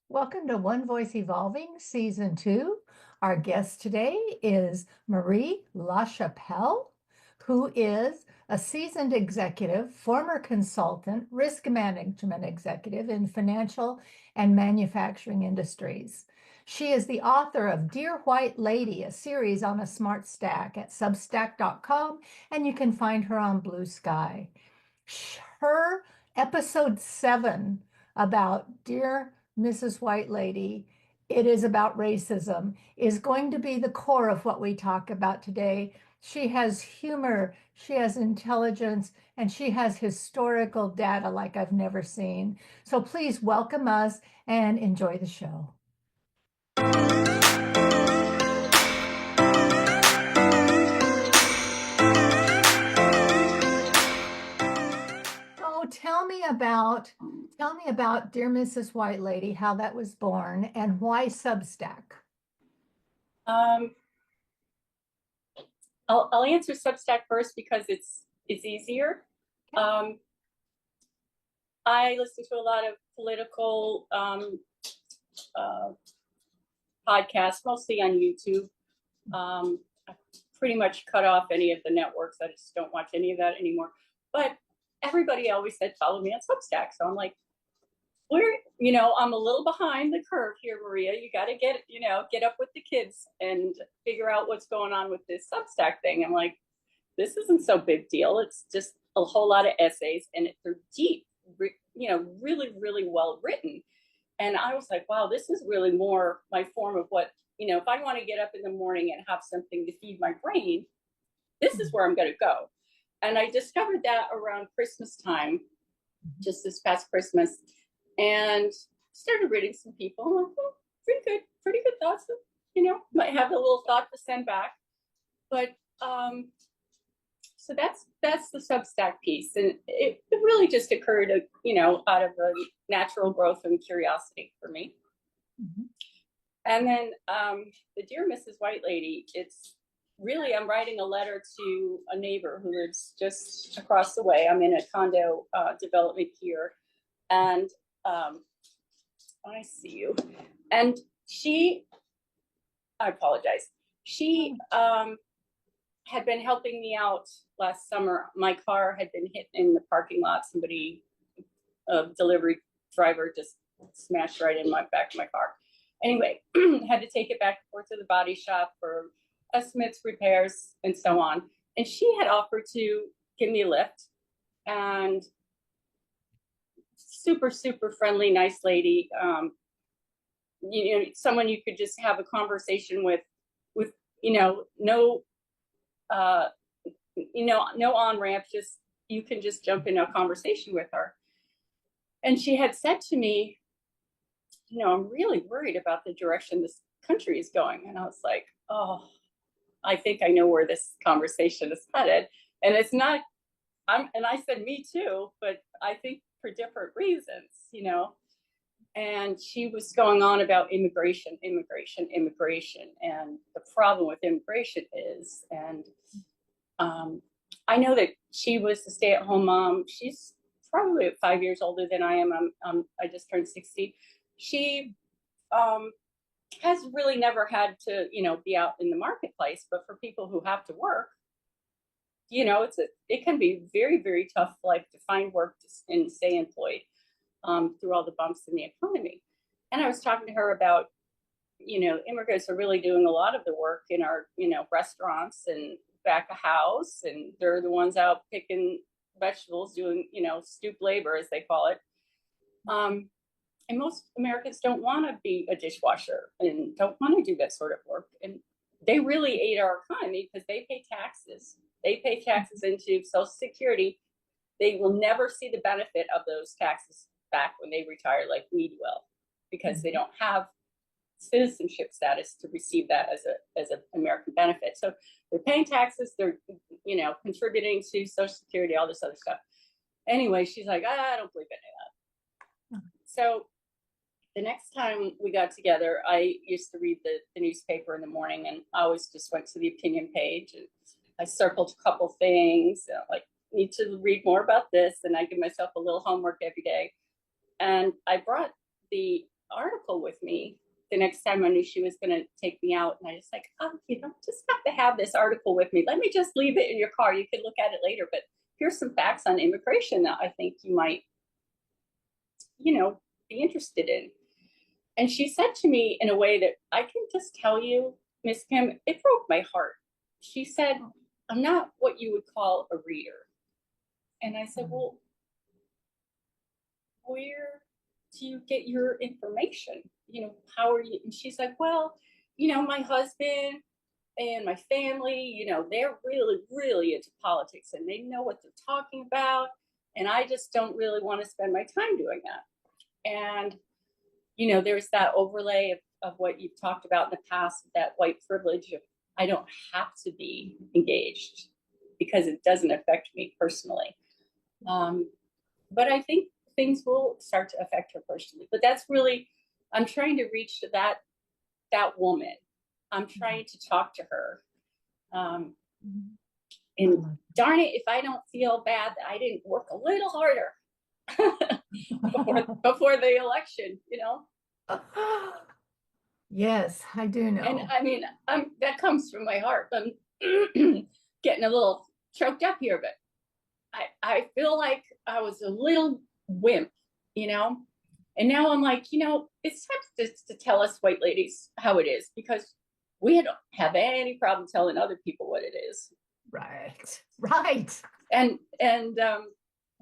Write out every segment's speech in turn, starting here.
Welcome to One Voice Evolving Season 2. Our guest today is Marie LaChapelle, who is a seasoned executive, former consultant, risk management executive in financial and manufacturing industries. She is the author of Dear White Lady, a series on a smart stack at substack.com, and you can find her on Blue Sky. Her episode 7 about Dear Mrs. White Lady, it is about racism, is going to be the core of what we talk about today. She has humor, she has intelligence, and she has historical data like I've never seen. So please welcome us and enjoy the show. So tell me about Dear Mrs. White Lady, how that was born, and why Substack. Um, I'll answer Substack first because it's easier. Um, I listen to a lot of political uh, podcasts, mostly on YouTube. I pretty much cut off any of the networks. I just don't watch any of that anymore. But everybody always said follow me on Substack, so I'm like, I'm a little behind the curve here, Maria. You got to get up with the kids and figure out what's going on with this Substack thing. I'm like, this isn't so big deal. It's just a whole lot of essays, and they're deep, really, really well written. And I was like, wow, this is really more my form of what, if I want to get up in the morning and have something to feed my brain, this is where I'm going to go. And I discovered that around Christmas time, just this past Christmas, and started reading some people. I'm like, oh, pretty good thoughts. Might have a little thought to send back. But so that's the Substack piece, and it really just occurred, out of a natural growth and curiosity for me. Mm-hmm. And then the Dear Mrs. White Lady, it's really, I'm writing a letter to a neighbor who lives just across the way. I'm in a condo development here, and I see you. And I apologize. She had been helping me out last summer. My car had been hit in the parking lot. A delivery driver just smashed right in my back of my car. Anyway, had to take it back and forth to the body shop for estimates, repairs, and so on. And she had offered to give me a lift, and super, super friendly, nice lady. Someone you could just have a conversation with no on ramp, just you can just jump in a conversation with her. And she had said to me, I'm really worried about the direction this country is going. And I was like, oh, I think I know where this conversation is headed. And it's not, and I said, me too, but I think for different reasons, And she was going on about immigration. And the problem with immigration is, and I know that she was a stay-at-home mom. She's probably 5 years older than I am. I just turned 60. She has really never had to, be out in the marketplace. But for people who have to work, it can be very, very tough, like to find work and stay employed through all the bumps in the economy. And I was talking to her about, immigrants are really doing a lot of the work in our, restaurants and back of house, and they're the ones out picking vegetables, doing, stoop labor, as they call it. And most Americans don't want to be a dishwasher and don't want to do that sort of work. And they really aid our economy because they pay taxes. They pay taxes into Social Security. They will never see the benefit of those taxes back when they retire like we will, because they don't have citizenship status to receive that as an American benefit. So they're paying taxes, they're contributing to Social Security, all this other stuff. Anyway, she's like, I don't believe any of that. So the next time we got together, I used to read the newspaper in the morning, and I always just went to the opinion page, and I circled a couple things, like need to read more about this, and I give myself a little homework every day. And I brought the article article with me the next time I knew she was going to take me out. And I just like, oh, you don't just have to have this article with me. Let me just leave it in your car. You can look at it later. But here's some facts on immigration that I think you might, be interested in. And she said to me in a way that I can just tell you, Miss Kim, it broke my heart. She said, I'm not what you would call a reader. And I said, well, where do you get your information? How are you? And she's like, well, my husband and my family, they're really, really into politics and they know what they're talking about. And I just don't really want to spend my time doing that. And, there's that overlay of what you've talked about in the past, that white privilege of I don't have to be engaged because it doesn't affect me personally. But I think things will start to affect her personally. But that's really, I'm trying to reach to that woman. I'm trying to talk to her. And darn it, if I don't feel bad that I didn't work a little harder before the election, Yes, I do know. And I mean, that comes from my heart. I'm getting a little choked up here, but I feel like I was a little wimp, and now I'm like, it's time to tell us white ladies how it is, because we don't have any problem telling other people what it is. Right. And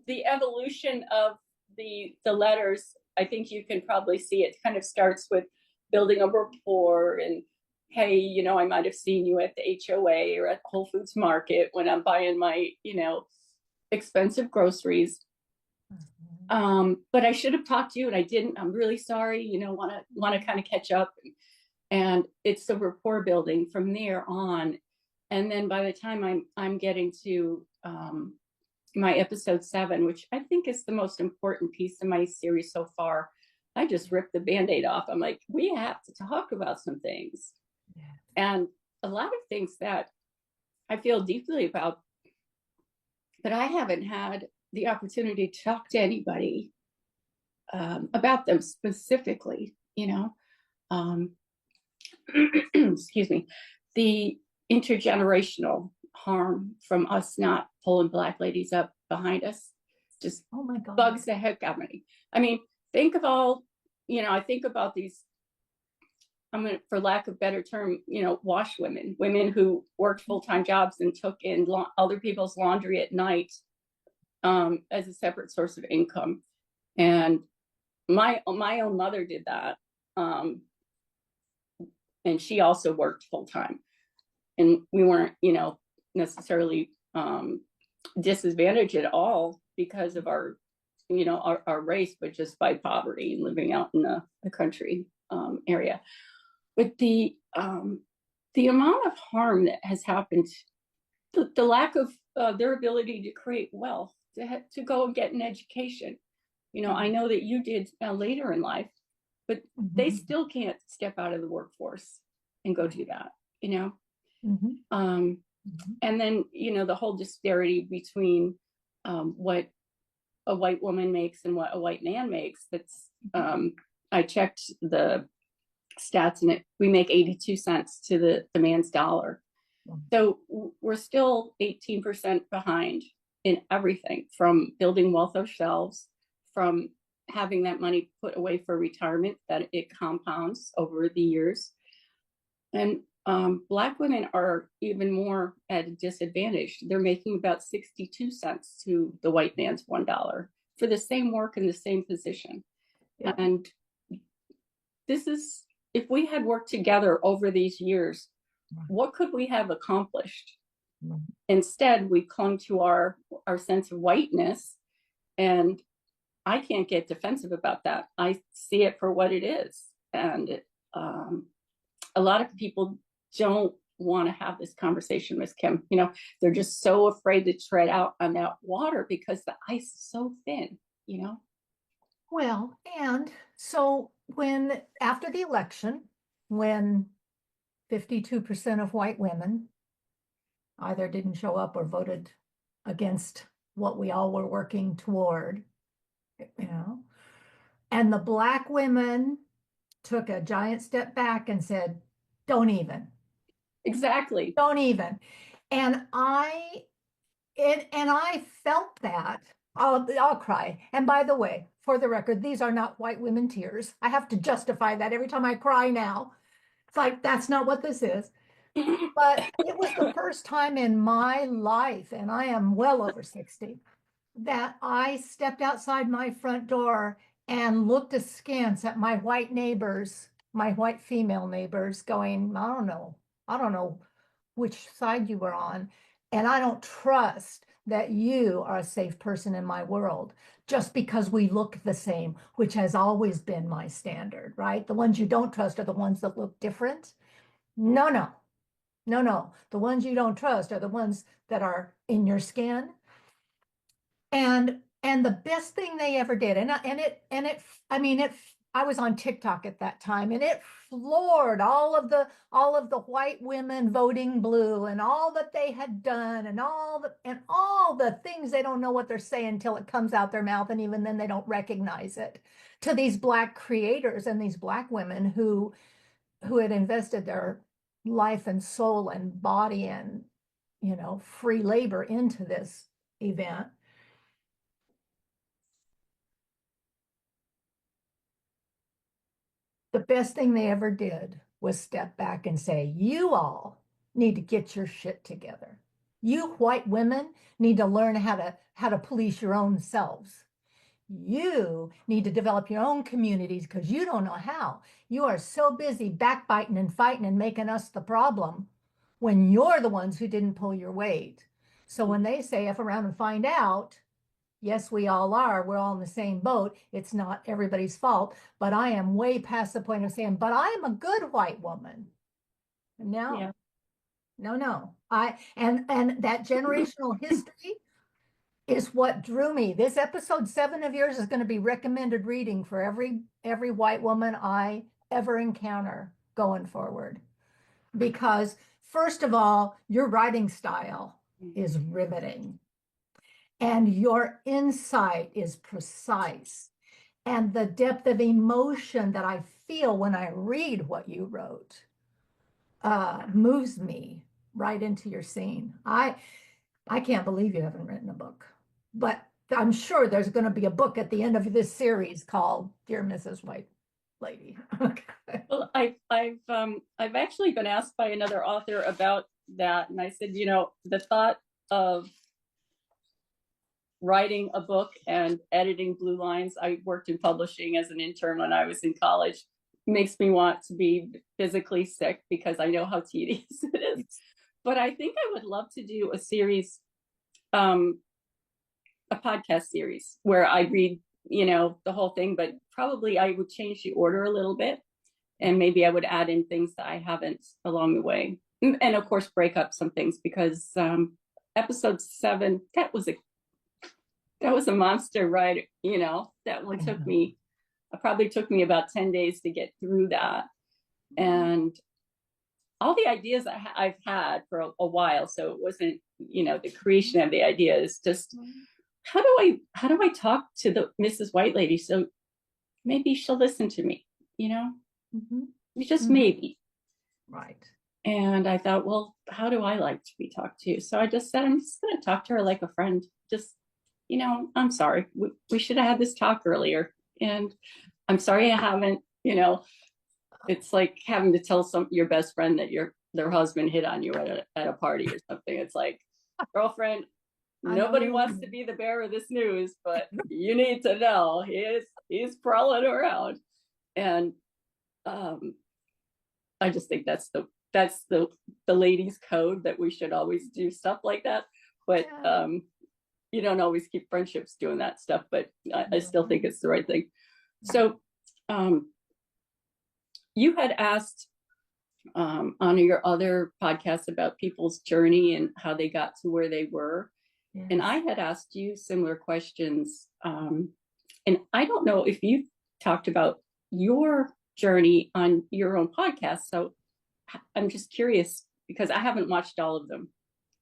the evolution of the letters, I think you can probably see it kind of starts with building a rapport and, hey, I might have seen you at the HOA or at Whole Foods Market when I'm buying my, expensive groceries. But I should have talked to you and I didn't. I'm really sorry. Want to kind of catch up, and it's the rapport building from there on. And then by the time I'm getting to my episode 7, which I think is the most important piece of my series so far, I just ripped the Band-Aid off. I'm like, we have to talk about some things, and a lot of things that I feel deeply about, but I haven't had the opportunity to talk to anybody about them specifically, excuse me, the intergenerational harm from us not pulling Black ladies up behind us just oh my God. bugs the heck out of me. I mean, think of all, I think about these, for lack of better term, wash women who worked full-time jobs and took in other people's laundry at night as a separate source of income. And my own mother did that. And she also worked full-time. And we weren't, necessarily disadvantaged at all because of our race, but just by poverty and living out in the country area. But the amount of harm that has happened, the lack of their ability to create wealth, to go and get an education. I know that you did later in life, but they still can't step out of the workforce and go do that, And then, the whole disparity between what a white woman makes and what a white man makes. That's I checked the stats, and we make 82 cents to the man's dollar. So we're still 18% behind in everything, from building wealth ourselves, from having that money put away for retirement, that it compounds over the years. And Black women are even more at a disadvantage. They're making about 62 cents to the white man's $1 for the same work in the same position. Yeah. And this is, if we had worked together over these years, what could we have accomplished? Instead, we clung to our sense of whiteness, and I can't get defensive about that. I see it for what it is. And a lot of people don't want to have this conversation, Miss Kim. They're just so afraid to tread out on that water because the ice is so thin, Well, and so after the election, when 52% of white women either didn't show up or voted against what we all were working toward, and the Black women took a giant step back and said, don't even, Exactly. don't even. And I felt that. I'll cry. And by the way, for the record, these are not white women tears. I have to justify that every time I cry now. It's like, that's not what this is. But it was the first time in my life, and I am well over 60, that I stepped outside my front door and looked askance at my white neighbors, my white female neighbors, going, I don't know which side you were on. And I don't trust that you are a safe person in my world just because we look the same, which has always been my standard, right? The ones you don't trust are the ones that look different. No, no, no, no. The ones you don't trust are the ones that are in your skin. And the best thing they ever did, I mean it. I was on TikTok at that time, and it floored all of the white women voting blue, and all that they had done, and all the things they don't know what they're saying until it comes out their mouth, and even then they don't recognize it. To these Black creators and these Black women who had invested their life and soul and body and free labor into this event. The best thing they ever did was step back and say, you all need to get your shit together. You white women need to learn how to police your own selves. You need to develop your own communities because you don't know how. You are so busy backbiting and fighting and making us the problem when you're the ones who didn't pull your weight. So when they say F around and find out, yes, we all are. We're all in the same boat. It's not everybody's fault, but I am way past the point of saying, but I am a good white woman. No, Yeah. no, no. And that generational history is what drew me. This episode 7 of yours is going to be recommended reading for every white woman I ever encounter going forward. Because first of all, your writing style is riveting. And your insight is precise. And the depth of emotion that I feel when I read what you wrote moves me right into your scene. I can't believe you haven't written a book, but I'm sure there's going to be a book at the end of this series called Dear Mrs. White Lady. Well, I've actually been asked by another author about that, and I said, the thought of writing a book and editing blue lines. I worked in publishing as an intern when I was in college. Makes me want to be physically sick because I know how tedious it is. But I think I would love to do a series, a podcast series where I read, the whole thing, but probably I would change the order a little bit. And maybe I would add in things that I haven't along the way. And of course, break up some things because episode 7, that was a monster ride. That one probably took me about 10 days to get through that. And all the ideas I've had for a while. So it wasn't, the creation of the idea is just, how do I talk to the Mrs. White Lady? So maybe she'll listen to me, just maybe. Right. And I thought, well, how do I like to be talked to? So I just said, I'm just going to talk to her like a friend. Just, I'm sorry. We should have had this talk earlier. And I'm sorry I haven't, it's like having to tell your best friend that their husband hit on you at a party or something. It's like, girlfriend, nobody wants to be the bearer of this news, but you need to know he's prowling around. And I just think that's the ladies' code, that we should always do stuff like that. But you don't always keep friendships doing that stuff, but I still think it's the right thing. So you had asked on your other podcast about people's journey and how they got to where they were. Yes. And I had asked you similar questions. And I don't know if you talked about your journey on your own podcast. So I'm just curious because I haven't watched all of them.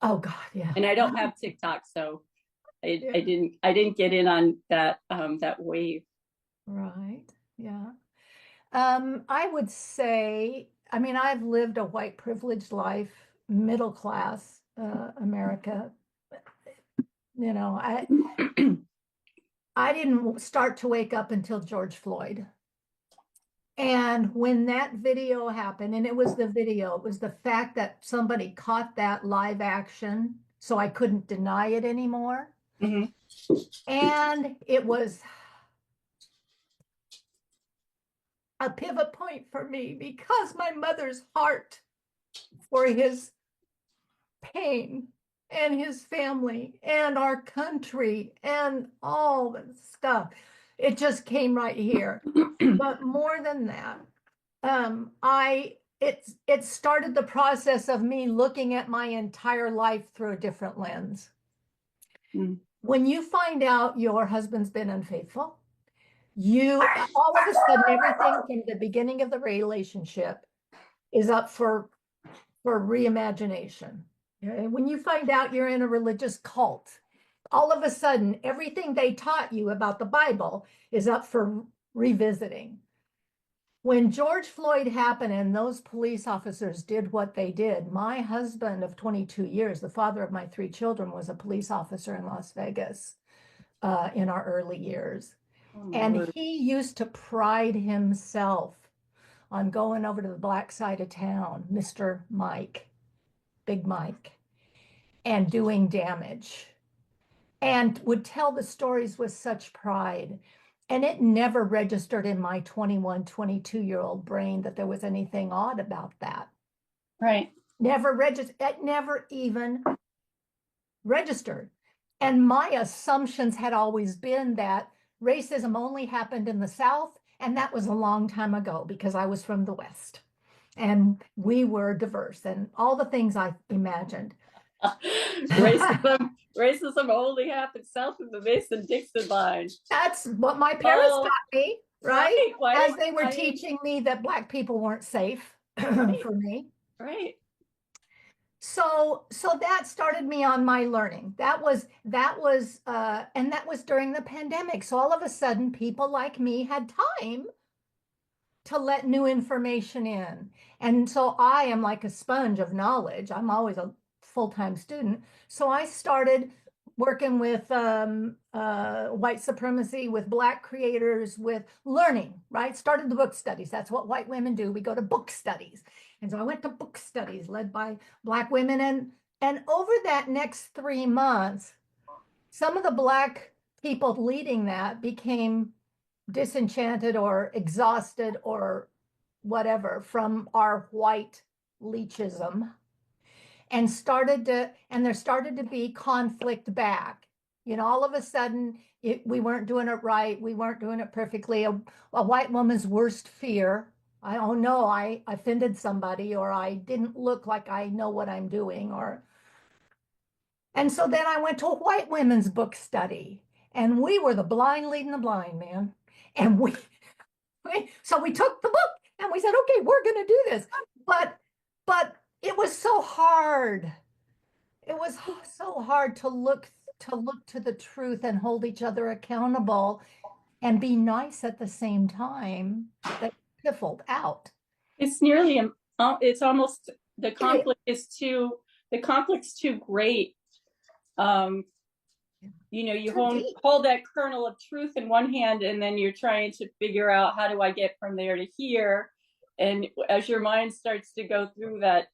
Oh God, yeah. And I don't have TikTok, so I didn't get in on that that wave. Right. Yeah. I would say, I mean, I've lived a white privileged life, middle class, America. You know, I didn't start to wake up until George Floyd. And when that video happened, and it was the video, it was the fact that somebody caught that live action, so I couldn't deny it anymore. Mhm. And it was a pivot point for me because my mother's heart for his pain and his family and our country and all the stuff. It just came right here. But more than that, it started the process of me looking at my entire life through a different lens. Mm. When you find out your husband's been unfaithful, you all of a sudden everything from the beginning of the relationship is up for reimagination. Okay? When you find out you're in a religious cult, all of a sudden everything they taught you about the Bible is up for revisiting. When George Floyd happened and those police officers did what they did, my husband of 22 years, the father of my three children, was a police officer in Las Vegas in our early years. Oh my And word. he used to pride himself on going over to the black side of town, Mr. Mike, Big Mike, and doing damage, and would tell the stories with such pride. And it never registered in my 21, 22-year-old brain that there was anything odd about that. Right. Never registered, it never even registered. And my assumptions had always been that racism only happened in the South, and that was a long time ago because I was from the West and we were diverse and all the things I imagined. Racism only happens south of the Mason-Dixon line. That's what my parents taught me, right? As they were Right. teaching me that Black people weren't safe Right. for me. Right. So that started me on my learning. And that was during the pandemic. So all of a sudden, people like me had time to let new information in. And so I am like a sponge of knowledge. I'm always a full-time student. So I started working with white supremacy, with Black creators, with learning, right? Started the book studies. That's what white women do. We go to book studies. And so I went to book studies led by Black women. And over that next 3 months, some of the Black people leading that became disenchanted or exhausted or whatever from our white leechism, and there started to be conflict back. All of a sudden we weren't doing it right, we weren't doing it perfectly. A white woman's worst fear, oh no, I offended somebody, or I didn't look like I know what I'm doing, or and so then I went to a white women's book study, and we were the blind leading the blind, man. And so we took the book and we said, okay, we're going to do this. But it was so hard. It was so hard to look to the truth and hold each other accountable and be nice at the same time. That piffled out. It's nearly it's almost the conflict's too great. You hold that kernel of truth in one hand, and then you're trying to figure out, how do I get from there to here? And as your mind starts to go through that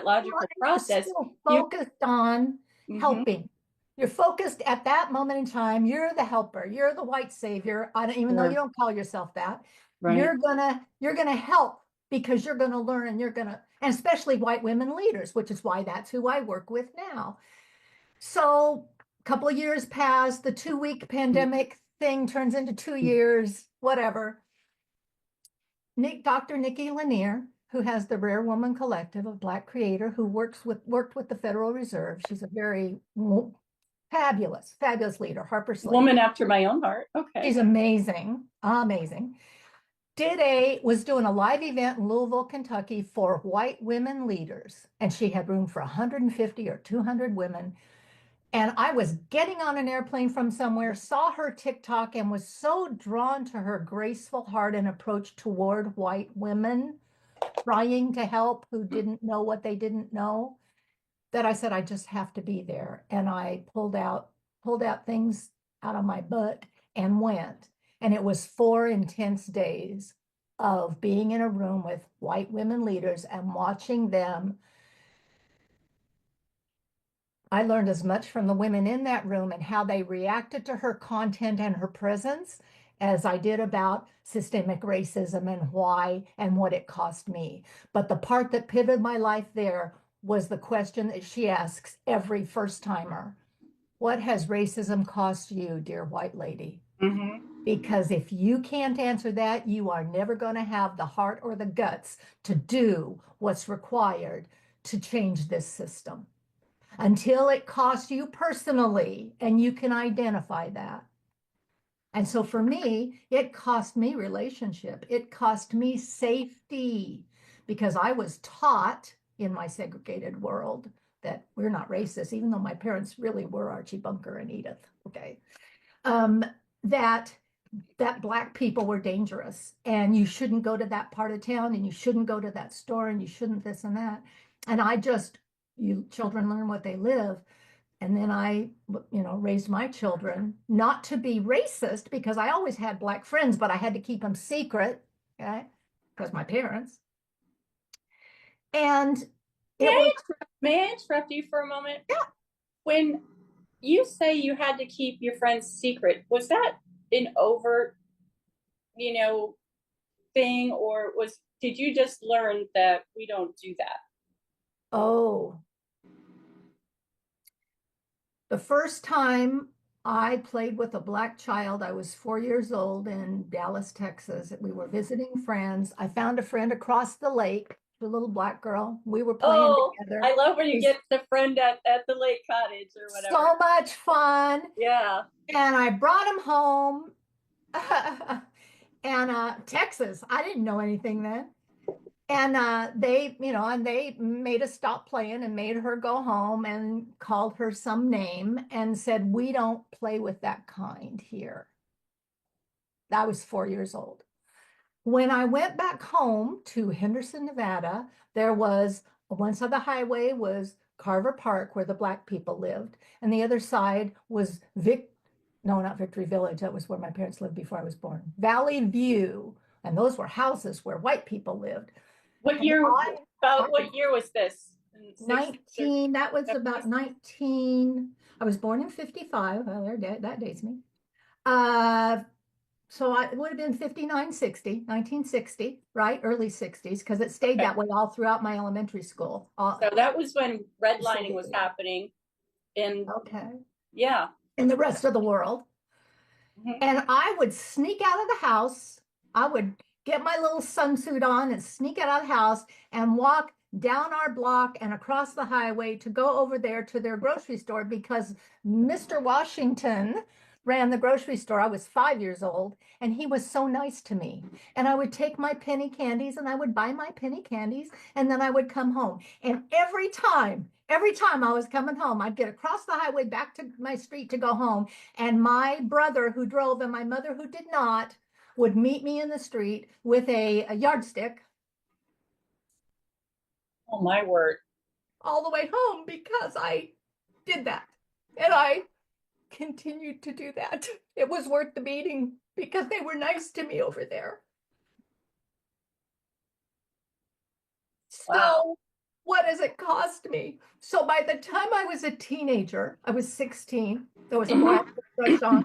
logical process, you're focused on helping. You're focused at that moment in time. You're the helper. You're the white savior. Even though you don't call yourself that, right. You're gonna help because you're gonna learn, and and especially white women leaders, which is why that's who I work with now. So a couple of years pass, the 2-week pandemic thing turns into 2 years, whatever. Dr. Nikki Lanier, who has the Rare Woman Collective, a Black creator who worked with the Federal Reserve. She's a very fabulous leader. Harper Slade. Woman after my own heart. Okay. She's amazing. Was doing a live event in Louisville, Kentucky for white women leaders. And she had room for 150 or 200 women. And I was getting on an airplane from somewhere, saw her TikTok, and was so drawn to her graceful heart and approach toward white women trying to help who didn't know what they didn't know that I said, I just have to be there. And I pulled out things out of my butt and went. And it was 4 intense days of being in a room with white women leaders and watching them. I learned as much from the women in that room and how they reacted to her content and her presence as I did about systemic racism and why and what it cost me. But the part that pivoted my life there was the question that she asks every first timer. What has racism cost you, dear white lady? Mm-hmm. Because if you can't answer that, you are never going to have the heart or the guts to do what's required to change this system until it costs you personally and you can identify that. And so for me, it cost me relationship. It cost me safety because I was taught in my segregated world that we're not racist, even though my parents really were Archie Bunker and Edith. Okay. Um, that that Black people were dangerous and you shouldn't go to that part of town and you shouldn't go to that store and you shouldn't this and that. And you children learn what they live. And then I, raised my children not to be racist because I always had Black friends, but I had to keep them secret, okay, because my parents. And May it I was, may I interrupt you for a moment? yeah, When you say you had to keep your friends secret, was that an overt, you know, thing, or did you just learn that we don't do that? oh, the first time I played with a Black child, I was 4 years old in Dallas, Texas. We were visiting friends. I found a friend across the lake, a little Black girl. We were playing Oh, together. I love when It you was get the friend at the lake cottage or whatever. so much fun. Yeah. And I brought him home. And Texas, I didn't know anything then. And they made us stop playing and made her go home and called her some name and said, we don't play with that kind here. I was 4 years old. When I went back home to Henderson, Nevada, there was one side of the highway was Carver Park where the Black people lived, and the other side was no, not Victory Village. That was where my parents lived before I was born. Valley View, and those were houses where white people lived. What And year? I About what year was this? In the 60s or 19, that was about 70s? 19. I was born in 55. Well, that dates me. Uh, it would have been 59, 60, 1960, right? Early 60s, because it stayed Okay. that way all throughout my elementary school. So that was when redlining was happening. And Okay. yeah. In the rest of the world. Mm-hmm. And I would sneak out of the house. I would get my little sunsuit on and sneak out of the house and walk down our block and across the highway to go over there to their grocery store because Mr. Washington ran the grocery store. I was 5 years old and he was so nice to me. And I would take my penny candies and I would buy my penny candies and then I would come home. And every time I was coming home, I'd get across the highway back to my street to go home. And my brother who drove and my mother who did not would meet me in the street with a yardstick Oh my word. all the way home because I did that. And I continued to do that. It was worth the beating because they were nice to me over there. Wow. So, what does it cost me? So, by the time I was a teenager, I was 16. There was a boy I had a crush on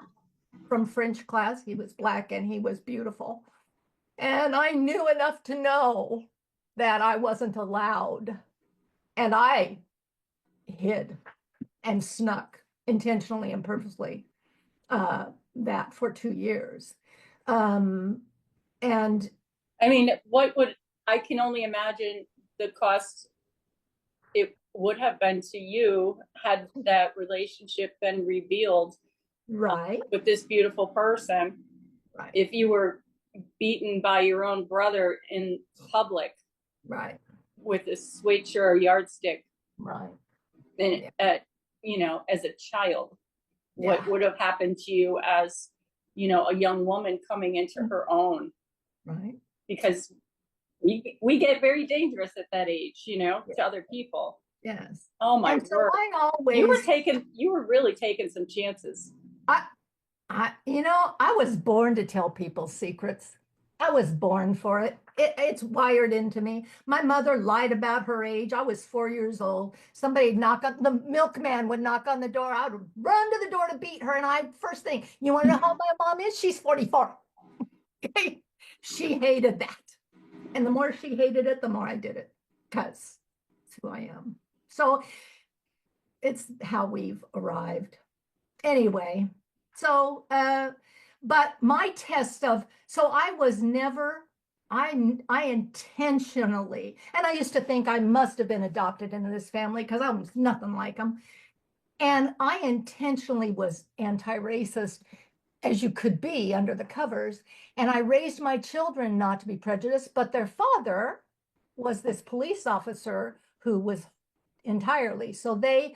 from French class. He was Black and he was beautiful. And I knew enough to know that I wasn't allowed. And I hid and snuck intentionally and purposely that for 2 years. Um, and I mean, I can only imagine the cost it would have been to you had that relationship been revealed right, with this beautiful person. right, If you were beaten by your own brother in public right, with a switch or a yardstick, right. and Yeah. as a child, what Yeah, would have happened to you as, a young woman coming into her own, right. because we get very dangerous at that age, Yeah. to other people. Yes. Oh my And so word. I You were always, taking, you were really taking some chances. I, I was born to tell people secrets. I was born for it. It's wired into me. My mother lied about her age. I was 4 years old. Somebody knock on the milkman would knock on the door. I would run to the door to beat her. And first thing, you want to know how my mom is? She's 44. She hated that. And the more she hated it, the more I did it because it's who I am. So it's how we've arrived. Anyway, so but my test of so I was never I intentionally, and I used to think I must have been adopted into this family because I was nothing like them. And I intentionally was anti-racist as you could be under the covers. And I raised my children not to be prejudiced, but their father was this police officer who was entirely. So they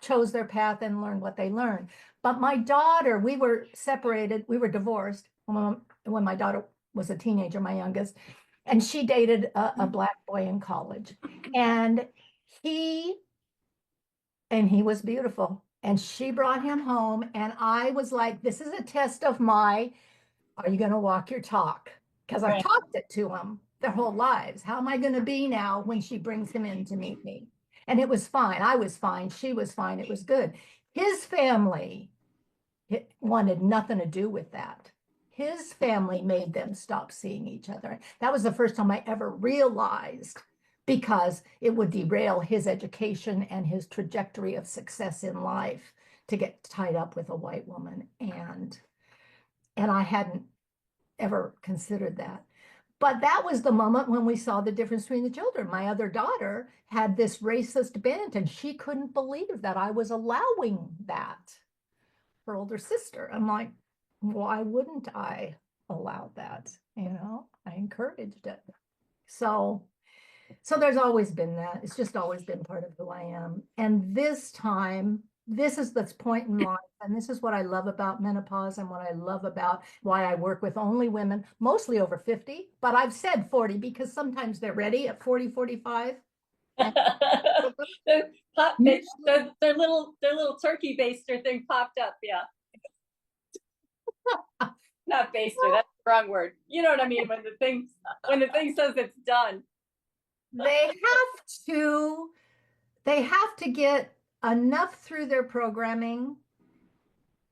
chose their path and learned what they learned. But my daughter, we were separated, we were divorced when my daughter was a teenager, my youngest, and she dated a black boy in college. And he he was beautiful. And she brought him home. And I was like, this is a test of are you going to walk your talk? Because I've Right. talked it to them their whole lives. How am I going to be now when she brings him in to meet me? And it was fine. I was fine. She was fine. It was good. His family wanted nothing to do with that. His family made them stop seeing each other. That was the first time I ever realized because it would derail his education and his trajectory of success in life to get tied up with a white woman. And I hadn't ever considered that. But that was the moment when we saw the difference between the children. My other daughter had this racist bent, and she couldn't believe that I was allowing that. Her older sister. I'm like, why wouldn't I allow that? I encouraged it. So, so there's always been that. It's just always been part of who I am. And this time, this is this point in life. And this is what I love about menopause and what I love about why I work with only women, mostly over 50. But I've said 40 because sometimes they're ready at 40, 45. And the pop, usually, their little turkey baster thing popped up. Yeah, not baster. That's the wrong word. You know what I mean? When the thing says it's done. they have to they have to get enough through their programming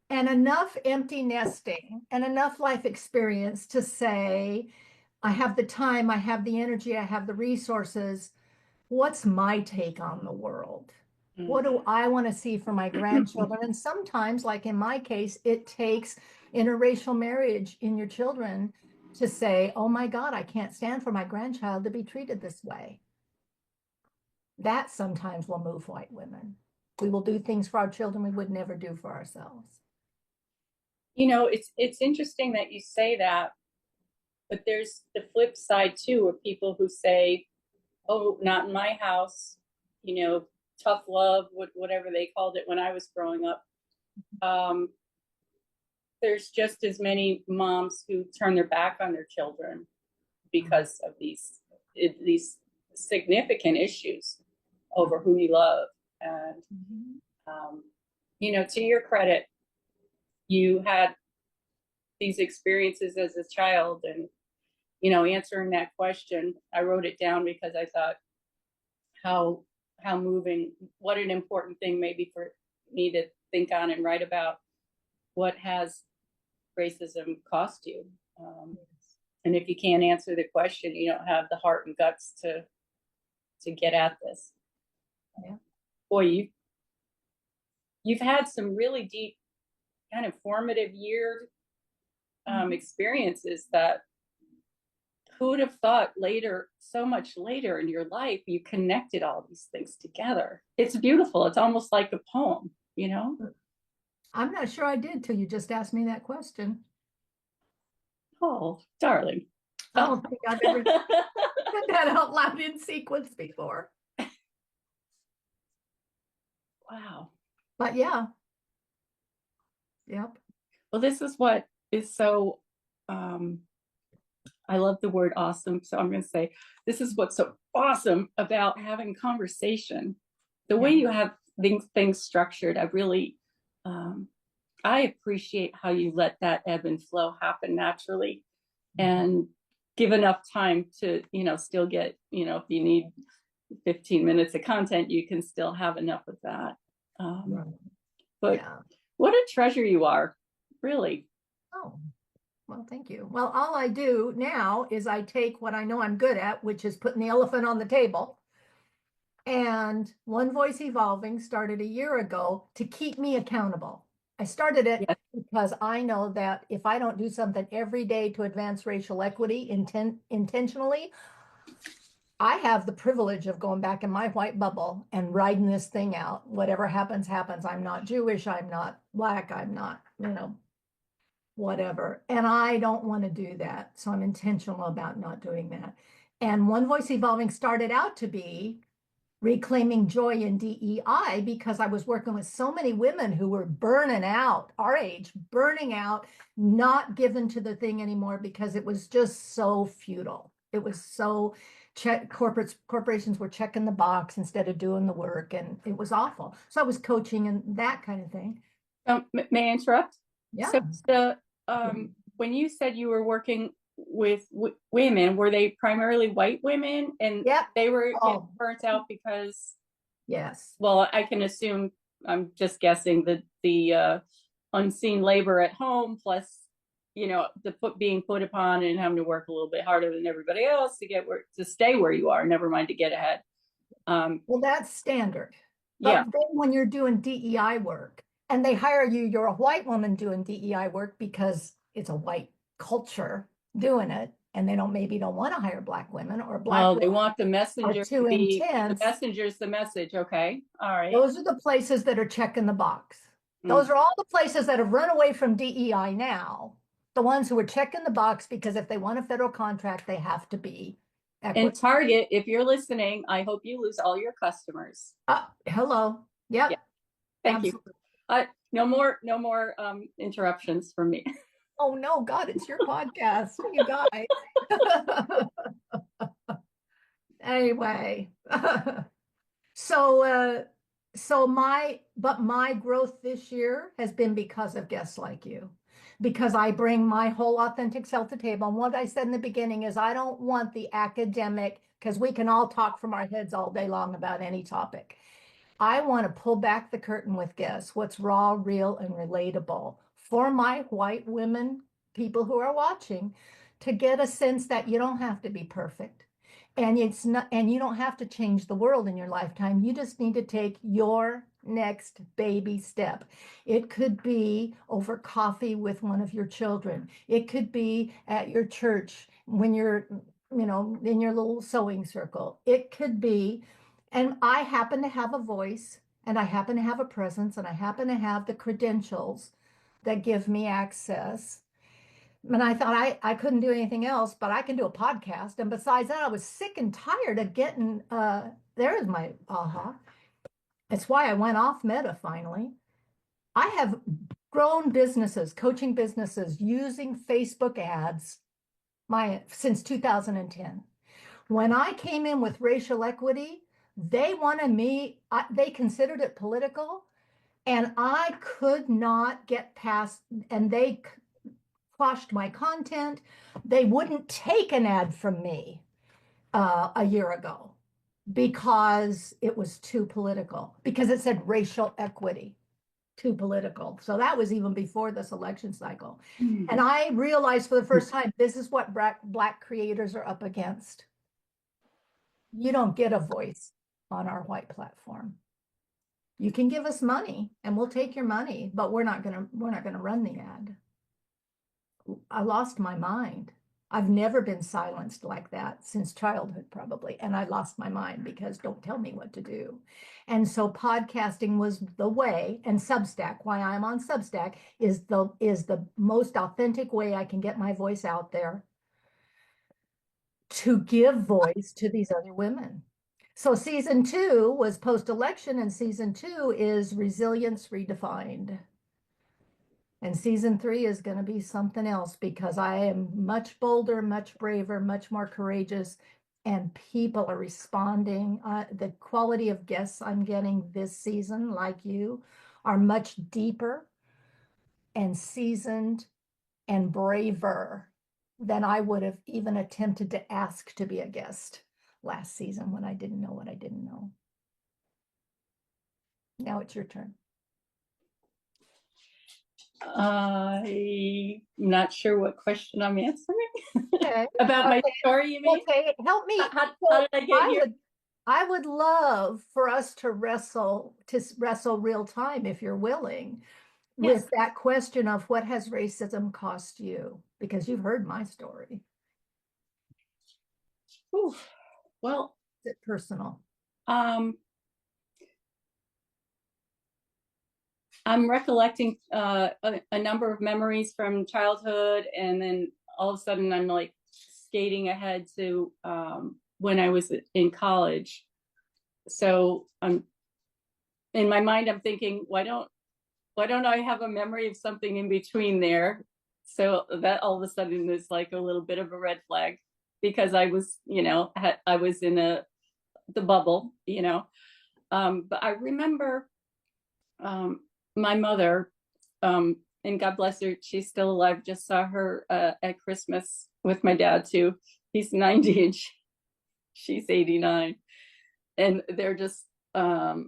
and enough empty nesting and enough life experience to say, I have the time, I have the energy, I have the resources. What's my take on the world? What do I want to see for my grandchildren? And sometimes, like in my case, it takes interracial marriage in your children to say, oh my God, I can't stand for my grandchild to be treated this way. That sometimes will move white women. We will do things for our children we would never do for ourselves. It's interesting that you say that, but there's the flip side too of people who say, "Oh, not in my house," tough love, whatever they called it when I was growing up. Um, there's just as many moms who turn their back on their children because of these significant issues over who you love. And to your credit, you had these experiences as a child, and answering that question, I wrote it down because I thought how moving, what an important thing maybe for me to think on and write about. What has racism cost you? And if you can't answer the question, you don't have the heart and guts to get at this. Yeah. Boy, you've had some really deep, kind of formative experiences that who would have thought later, so much later in your life, you connected all these things together. It's beautiful. It's almost like a poem. I'm not sure I did till you just asked me that question. Oh, darling. I don't think I've ever said that out loud in sequence before. Wow. But yeah, yep. Well, this is what is so, I love the word awesome. So I'm going to say, this is what's so awesome about having conversation. The way Yeah. you have things structured, um, I appreciate how you let that ebb and flow happen naturally and give enough time to, still get, if you need 15 minutes of content, you can still have enough of that. Um, Right. but Yeah. what a treasure you are, really. Oh, well, thank you. Well, all I do now is I take what I know I'm good at, which is putting the elephant on the table. And One Voice Evolving started a year ago to keep me accountable. I started it Yes. because I know that if I don't do something every day to advance racial equity intentionally, I have the privilege of going back in my white bubble and riding this thing out. Whatever happens, happens. I'm not Jewish. I'm not Black. I'm not, whatever. And I don't want to do that. So I'm intentional about not doing that. And One Voice Evolving started out to be reclaiming joy in DEI because I was working with so many women who were burning out, our age, burning out, not given to the thing anymore because it was just so futile. It was so corporations were checking the box instead of doing the work, and it was awful. So I was coaching and that kind of thing. May I interrupt? So Yeah. when you said you were working with women, were they primarily white women, and Yep. they were getting Oh, burnt out because, yes. well, I can assume, I'm just guessing, that the unseen labor at home, plus being put upon and having to work a little bit harder than everybody else to stay where you are, never mind to get ahead. Well, that's standard. Yeah. But then when you're doing DEI work and they hire you, you're a white woman doing DEI work because it's a white culture doing it, and they maybe don't want to hire Black women, or Black Oh, they women want the are messenger to too be the intense. messenger's the message. Okay. All right. Those are the places that are checking the box. Those Mm. are all the places that have run away from DEI now. The ones who are checking the box because if they want a federal contract, they have to be And equitable. Target, if you're listening, I hope you lose all your customers. Hello. Yeah. Yep, Thank you. absolutely. No more interruptions from me. Oh no, God, it's your podcast, you guys. Anyway, so my growth this year has been because of guests like you, because I bring my whole authentic self to the table. And what I said in the beginning is I don't want the academic, because we can all talk from our heads all day long about any topic. I want to pull back the curtain with guests, what's raw, real, and relatable for my white women, people who are watching, to get a sense that you don't have to be perfect. And it's not, and you don't have to change the world in your lifetime. You just need to take your next baby step. It could be over coffee with one of your children. It could be at your church when you're, in your little sewing circle. It could be, and I happen to have a voice, and I happen to have a presence, and I happen to have the credentials that give me access. And I thought I couldn't do anything else, but I can do a podcast. And besides that, I was sick and tired of getting, there's my aha. It's why I went off Meta finally. I have grown businesses, coaching businesses using Facebook ads since 2010. When I came in with racial equity, they wanted me, they considered it political, and I could not get past, and they quashed my content. They wouldn't take an ad from me a year ago because it was too political, because it said racial equity, too political. So that was even before this election cycle. And I realized for the first time, this is what Black creators are up against. You don't get a voice on our white platform. You can give us money and we'll take your money, but we're not gonna run the ad. I lost my mind. I've never been silenced like that since childhood, probably. And I lost my mind because don't tell me what to do. And so podcasting was the way, and Substack, why I'm on Substack, is the most authentic way I can get my voice out there to give voice to these other women. So season two was post-election, and season two is resilience redefined. And season three is going to be something else because I am much bolder, much braver, much more courageous, and people are responding. The quality of guests I'm getting this season, like you, are much deeper and seasoned and braver than I would have even attempted to ask to be a guest last season when I didn't know what I didn't know. Now it's your turn. I'm not sure what question I'm answering. Okay. About my Okay. story, you mean? Okay. Help me. How did I get I here? would I would love for us to wrestle real time if you're willing Yes. with that question of what has racism cost you? Because you've heard my story. Ooh, well, Is it personal? um, I'm recollecting a number of memories from childhood, and then all of a sudden I'm like skating ahead to when I was in college. So I'm in my mind, I'm thinking, why don't I have a memory of something in between there? So that all of a sudden is like a little bit of a red flag because I was, I was in the bubble, But I remember my mother, and God bless her, she's still alive. Just saw her at Christmas with my dad too. He's 90 and she's 89, and they're just they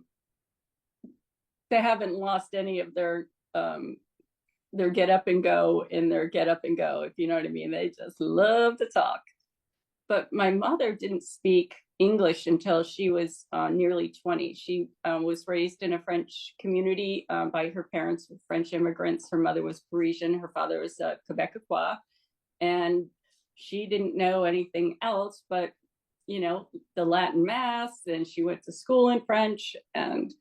haven't lost any of their get up and go in their get up and go, if you know what I mean. They just love to talk. But my mother didn't speak English until she was nearly 20. She was raised in a French community by her parents were French immigrants. Her mother was Parisian, her father was Quebecois, and she didn't know anything else but, the Latin mass, and she went to school in French, and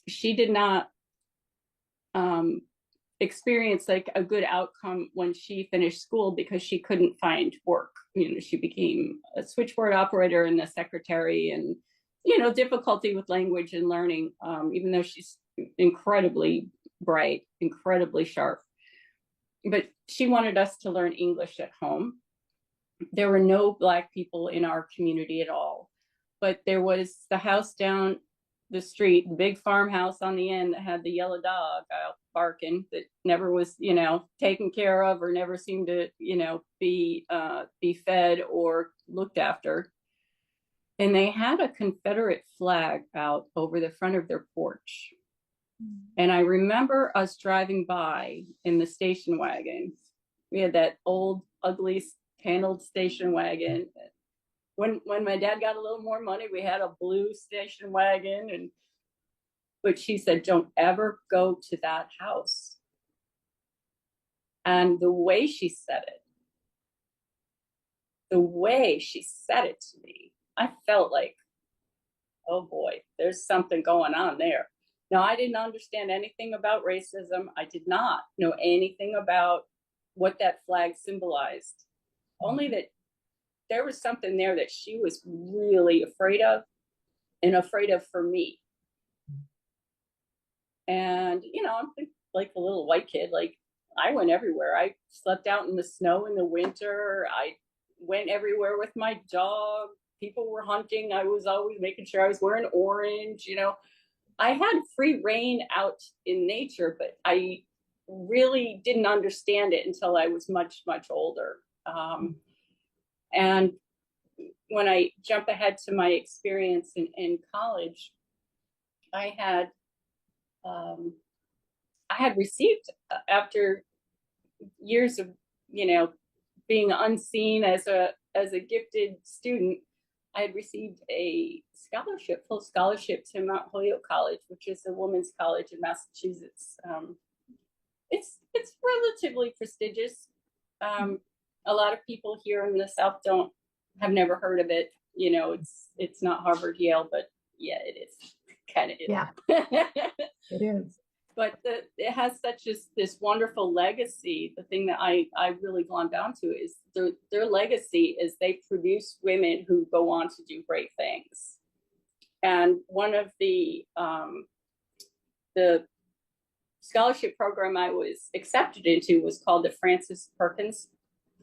she did not um, experience like a good outcome when she finished school because she couldn't find work. She became a switchboard operator and a secretary, and difficulty with language and learning, even though she's incredibly bright, incredibly sharp. But she wanted us to learn English at home. There were no Black people in our community at all, but there was the house down the street, the big farmhouse on the end that had the yellow dog out barking that never was, taken care of or never seemed to, be fed or looked after. And they had a Confederate flag out over the front of their porch. And I remember us driving by in the station wagon. We had that old, ugly paneled station wagon. When my dad got a little more money, we had a blue station wagon, but she said, don't ever go to that house. And the way she said it to me, I felt like, oh boy, there's something going on there. Now, I didn't understand anything about racism. I did not know anything about what that flag symbolized, only that there was something there that she was really afraid of and afraid of for me. And, I'm like a little white kid, like I went everywhere. I slept out in the snow in the winter. I went everywhere with my dog. People were hunting. I was always making sure I was wearing orange. I had free reign out in nature, but I really didn't understand it until I was much, much older. And when I jump ahead to my experience in college, I had received, after years of being unseen as a gifted student, I had received a full scholarship to Mount Holyoke College, which is a women's college in Massachusetts. It's relatively prestigious. A lot of people here in the South have never heard of it. It's not Harvard, Yale, but yeah, it is. Kind of is. Yeah, it is. but it has such this wonderful legacy. The thing that I really glom down to is their legacy is they produce women who go on to do great things. And one of the scholarship program I was accepted into was called the Frances Perkins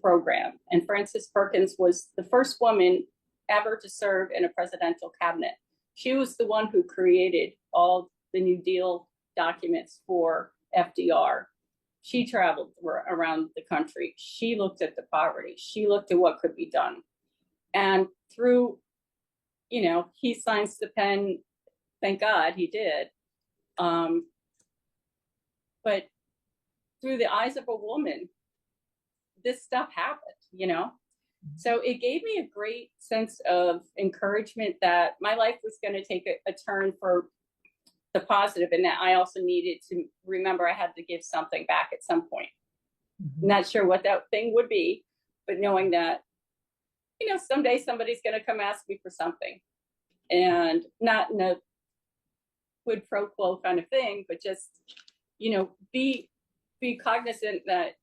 program. And Frances Perkins was the first woman ever to serve in a presidential cabinet. She was the one who created all the New Deal documents for FDR. She traveled around the country. She looked at the poverty. She looked at what could be done. And through, he signs the pen. Thank God he did. But through the eyes of a woman, this stuff happened. So it gave me a great sense of encouragement that my life was going to take a turn for the positive, and that I also needed to remember I had to give something back at some point. Mm-hmm. Not sure what that thing would be, but knowing that, someday somebody's going to come ask me for something, and not in a quid pro quo kind of thing, but just, be cognizant that,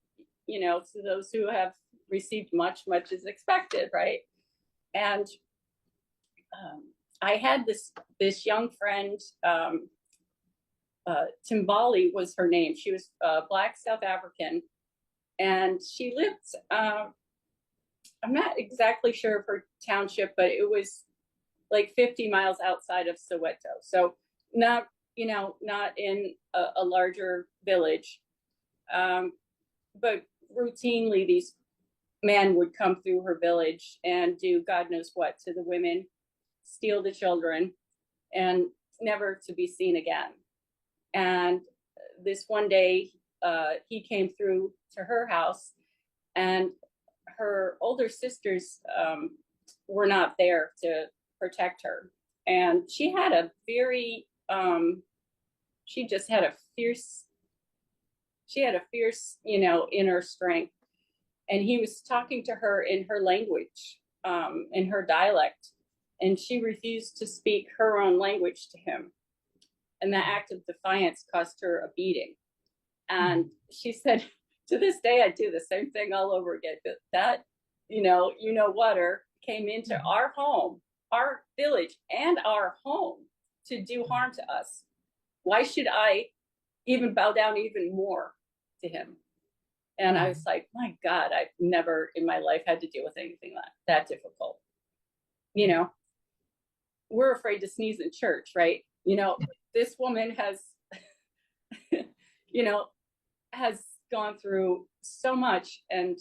to those who have received much is expected, right? And I had this young friend, Timbali was her name. She was Black South African, and she lived, I'm not exactly sure of her township, but it was like 50 miles outside of Soweto. So not in a larger village. But routinely these men would come through her village and do God knows what to the women, steal the children, and never to be seen again. And this one day, he came through to her house, and her older sisters were not there to protect her. And she had a very, she just had a fierce, inner strength. And he was talking to her in her language, in her dialect, and she refused to speak her own language to him. And that act of defiance cost her a beating. And she said, to this day, I do the same thing all over again. That, whatter came into our home, our village, and our home to do harm to us. Why should I even bow down even more to him? And I was like, my God, I've never in my life had to deal with anything that difficult. We're afraid to sneeze in church, right? This woman has, has gone through so much. And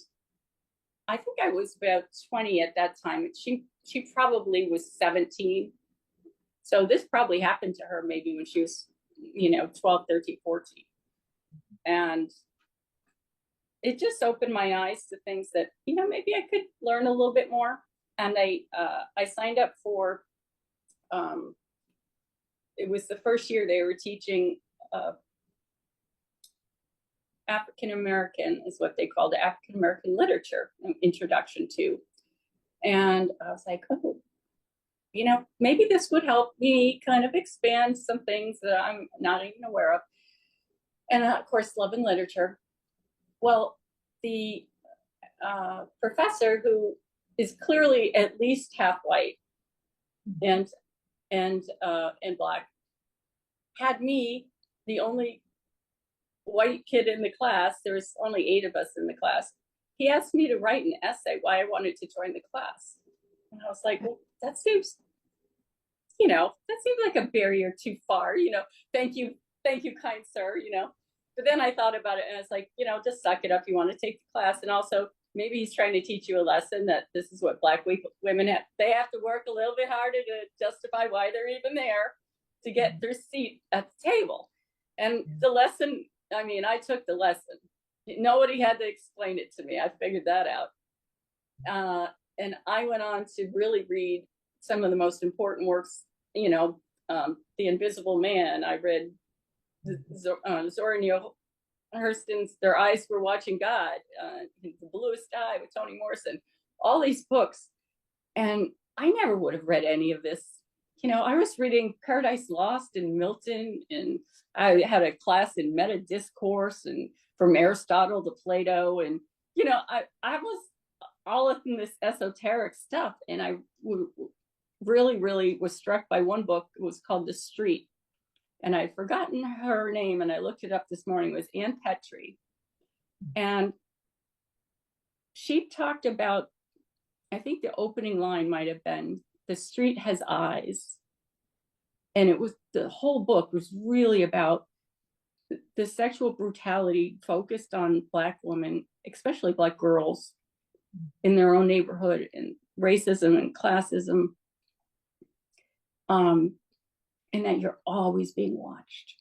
I think I was about 20 at that time. She probably was 17. So this probably happened to her maybe when she was, 12, 13, 14. And it just opened my eyes to things that, maybe I could learn a little bit more. And I signed up for, it was the first year they were teaching African-American, is what they called it, African-American literature, introduction to. And I was like, oh, maybe this would help me kind of expand some things that I'm not even aware of. And of course, love and literature. Well, the professor, who is clearly at least half white and Black, had me, the only white kid in the class. There was only 8 of us in the class. He asked me to write an essay why I wanted to join the class. And I was like, well, that seems like a barrier too far, thank you, kind sir, But then I thought about it, and I was like, just suck it up. You want to take the class. And also, maybe he's trying to teach you a lesson that this is what Black women have. They have to work a little bit harder to justify why they're even there, to get their seat at the table. And the lesson, I took the lesson. Nobody had to explain it to me. I figured that out. And I went on to really read some of the most important works, The Invisible Man. I read Zora Neale Hurston's Their Eyes Were Watching God, The Bluest Eye with Toni Morrison, all these books. And I never would have read any of this I was reading Paradise Lost and Milton, and I had a class in meta discourse and from Aristotle to Plato. And, I was all in this esoteric stuff. And I really, really was struck by one book. It was called The Street. And I'd forgotten her name, and I looked it up this morning. It was Ann Petrie. And she talked about, I think the opening line might have been, the street has eyes. And the whole book was really about the sexual brutality focused on Black women, especially Black girls in their own neighborhood, and racism and classism. And that you're always being watched,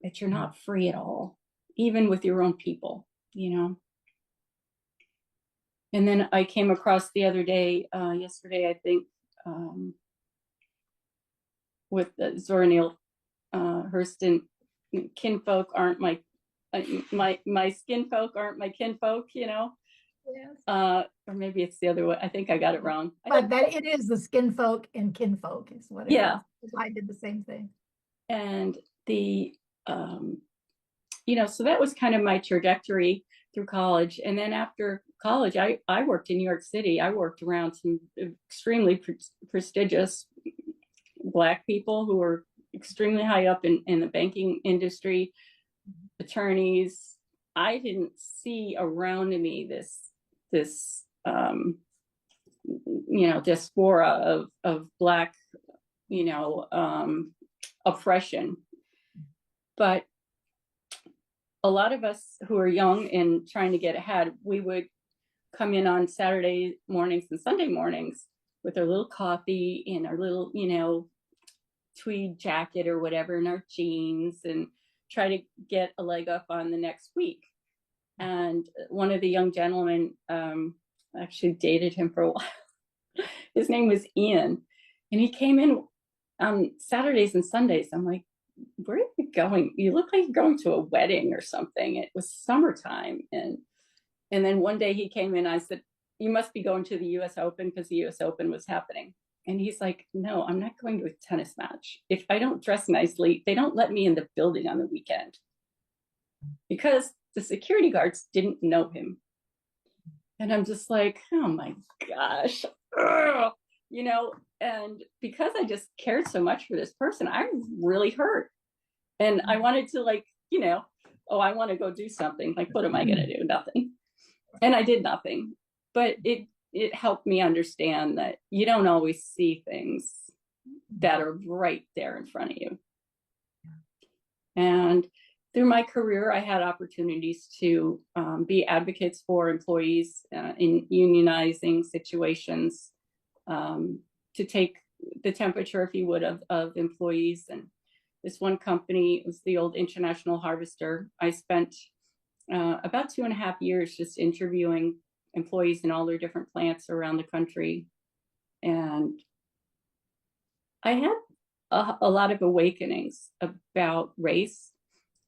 that you're not free at all, even with your own people, And then I came across the other day, yesterday, I think, with Zora Neale Hurston, kinfolk aren't my skin folk aren't my kinfolk, Yes. Or maybe it's the other way. I think I got it wrong. But that it is the skin folk and kinfolk is what it is. I did the same thing. And so that was kind of my trajectory through college. And then after college, I worked in New York City. I worked around some extremely prestigious Black people who were extremely high up in the banking industry, attorneys. I didn't see around me this diaspora of Black, oppression. But a lot of us who are young and trying to get ahead, we would come in on Saturday mornings and Sunday mornings with our little coffee and our little, tweed jacket or whatever, and our jeans, and try to get a leg up on the next week. And one of the young gentlemen, actually dated him for a while. His name was Ian, and he came in on Saturdays and Sundays. I'm like, where are you going? You look like you're going to a wedding or something. It was summertime. And then one day he came in, I said, you must be going to the US Open, because the US Open was happening. And he's like, no, I'm not going to a tennis match. If I don't dress nicely, they don't let me in the building on the weekend, because the security guards didn't know him. And I'm just like, oh my gosh, and because I just cared so much for this person, I was really hurt. And I wanted to, I want to go do something. Like, what am I going to do? Nothing. And I did nothing. But it helped me understand that you don't always see things that are right there in front of you. And through my career, I had opportunities to be advocates for employees in unionizing situations, to take the temperature, if you would, of employees. And this one company was the old International Harvester. I spent about 2.5 years just interviewing employees in all their different plants around the country. And I had a lot of awakenings about race.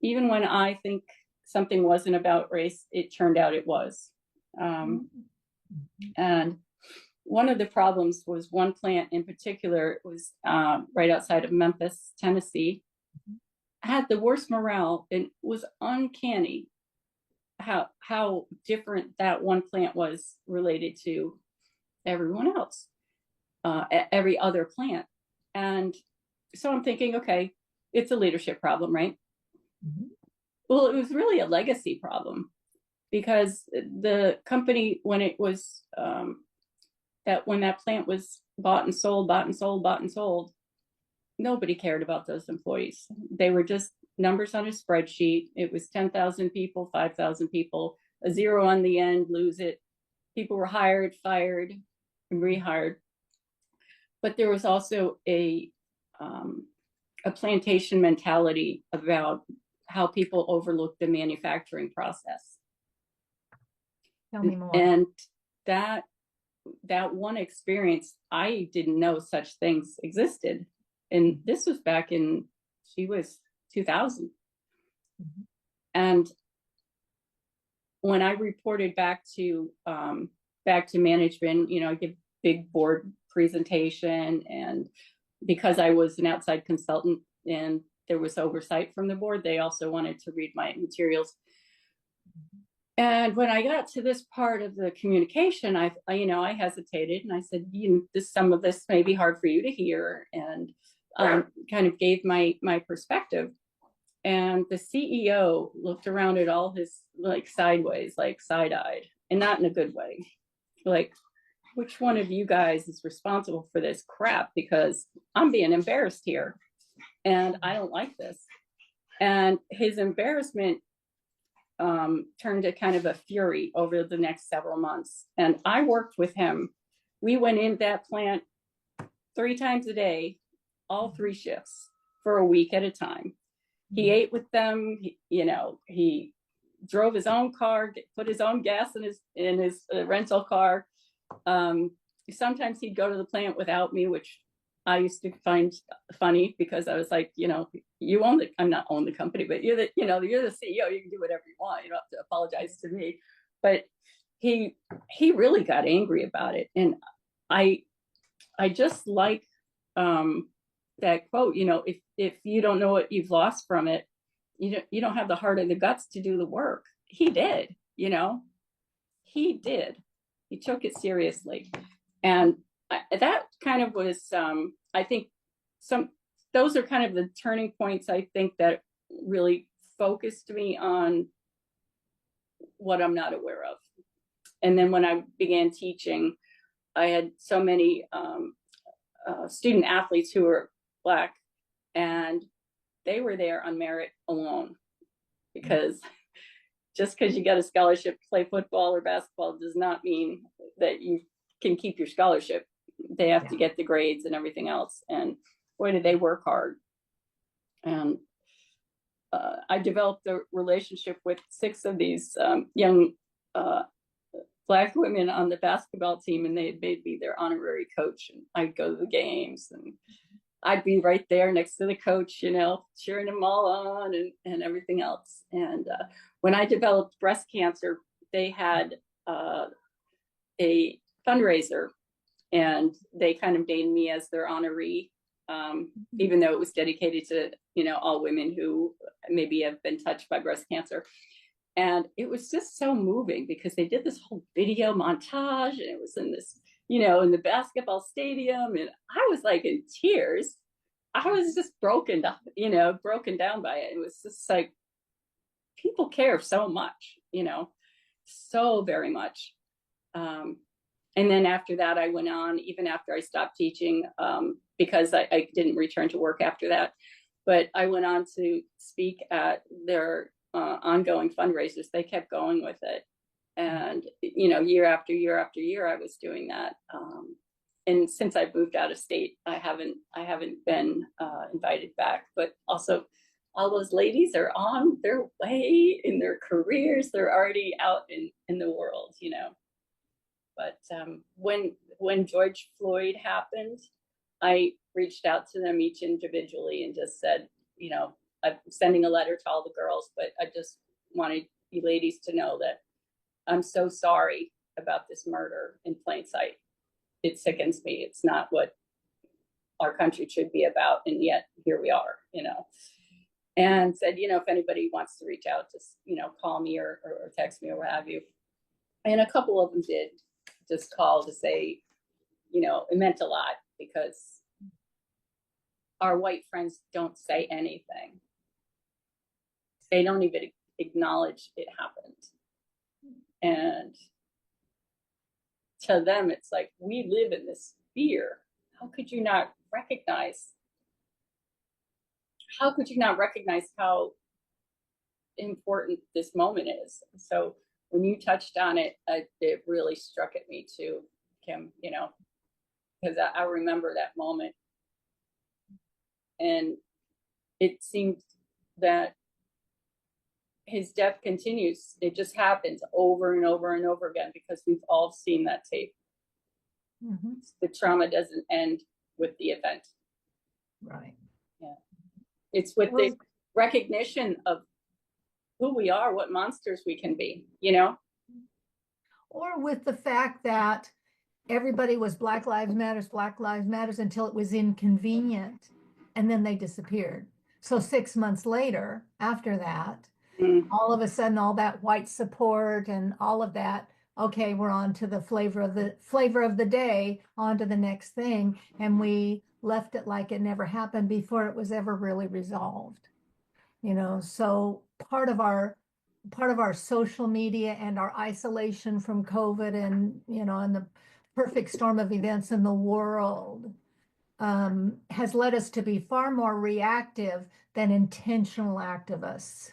Even when I think something wasn't about race, it turned out it was. And one of the problems was one plant in particular. It was right outside of Memphis, Tennessee. Had the worst morale, and was uncanny how different that one plant was related to everyone else, every other plant. And so I'm thinking, okay, it's a leadership problem, right? Well, it was really a legacy problem, because the company, when it was when that plant was bought and sold, nobody cared about those employees. They were just numbers on a spreadsheet. It was 10,000 people, 5,000 people, a zero on the end, lose it. People were hired, fired, and rehired. But there was also a plantation mentality about how people overlooked the manufacturing process. Tell me more. And that one experience, I didn't know such things existed. And this was back in, she was 2000. And when I reported back to management, I give big board presentation and because I was an outside consultant and there was oversight from the board, they also wanted to read my materials. And when I got to this part of the communication, I hesitated and I said, some of this may be hard for you to hear, and kind of gave my perspective. And the CEO looked around at all his, like, sideways, like side-eyed, and not in a good way. Like, which one of you guys is responsible for this crap? Because I'm being embarrassed here and I don't like this. And his embarrassment turned to kind of a fury over the next several months. And I worked with him. We went in that plant 3 times a day, all 3 shifts for a week at a time. He ate with them. He drove his own car, put his own gas in his rental car. Sometimes he'd go to the plant without me, which I used to find funny, because I was like, you own the, I'm not own the company, but you're the CEO, you can do whatever you want. You don't have to apologize to me. But he really got angry about it. And I just like that quote, if you don't know what you've lost from it, you don't have the heart or the guts to do the work. He did, he did. He took it seriously. And that kind of was, I think those are kind of the turning points, I think, that really focused me on what I'm not aware of. And then when I began teaching, I had so many student athletes who were Black, and they were there on merit alone, because just because you got a scholarship to play football or basketball does not mean that you can keep your scholarship. They have to get the grades and everything else. And boy, did they work hard. And I developed a relationship with 6 of these young Black women on the basketball team, and they had made me their honorary coach. And I'd go to the games, and I'd be right there next to the coach, cheering them all on and everything else. And when I developed breast cancer, they had a fundraiser, and they kind of named me as their honoree, even though it was dedicated to, all women who maybe have been touched by breast cancer. And it was just so moving, because they did this whole video montage, and it was in this, in the basketball stadium. And I was like in tears. I was just broken down by it. It was just like, people care so much, so very much. And then after that, I went on, even after I stopped teaching, because I didn't return to work after that. But I went on to speak at their ongoing fundraisers. They kept going with it. And, year after year after year, I was doing that. And since I moved out of state, I haven't been invited back. But also, all those ladies are on their way in their careers. They're already out in the world, But when George Floyd happened, I reached out to them each individually and just said, I'm sending a letter to all the girls, but I just wanted you ladies to know that I'm so sorry about this murder in plain sight. It sickens me. It's not what our country should be about, and yet here we are, And said, if anybody wants to reach out, just, call me or text me or what have you. And a couple of them did just call to say, it meant a lot, because our white friends don't say anything. They don't even acknowledge it happened. And to them, it's like, we live in this fear. How could you not recognize how important this moment is? So when you touched on it, it really struck at me too, Kim, because I remember that moment. And it seemed that his death continues. It just happens over and over and over again, because we've all seen that tape. Mm-hmm. The trauma doesn't end with the event. Right. Yeah. It's with the recognition of who we are, what monsters we can be, Or with the fact that everybody was Black Lives Matters, Black Lives Matters until it was inconvenient, and then they disappeared. So 6 months later, after that, Mm. all of a sudden, all that white support and all of that, okay, we're on to the flavor of the day, on to the next thing, and we left it like it never happened before it was ever really resolved. So part of our social media and our isolation from COVID and and the perfect storm of events in the world has led us to be far more reactive than intentional activists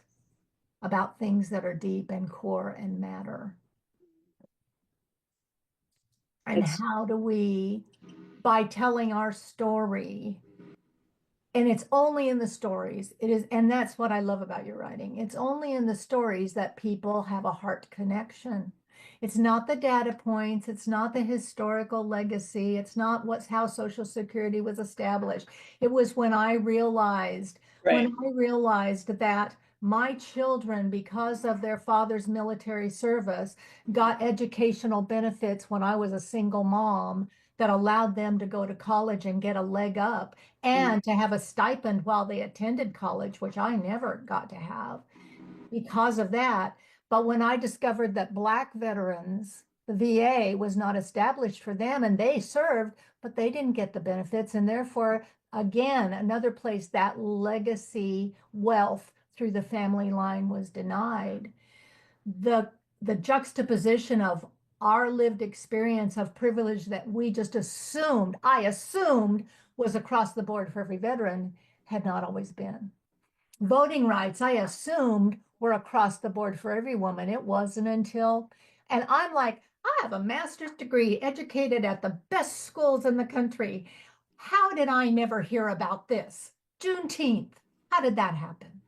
about things that are deep and core and matter. And It's how do we, by telling our story, and it's only in the stories, and that's what I love about your writing. It's only in the stories that people have a heart connection. It's not the data points, it's not the historical legacy, it's not how Social Security was established. It was when right. I realized that my children, because of their father's military service, got educational benefits when I was a single mom that allowed them to go to college and get a leg up Mm. and to have a stipend while they attended college, which I never got to have because of that. But when I discovered that Black veterans, the VA was not established for them and they served, but they didn't get the benefits. And therefore, again, another place that legacy wealth through the family line was denied. The the juxtaposition of our lived experience of privilege that we just I assumed was across the board for every veteran had not always been. Voting rights, I assumed were across the board for every woman. It wasn't until, and I'm like, I have a master's degree, educated at the best schools in the country. How did I never hear about this? Juneteenth. How did that happen?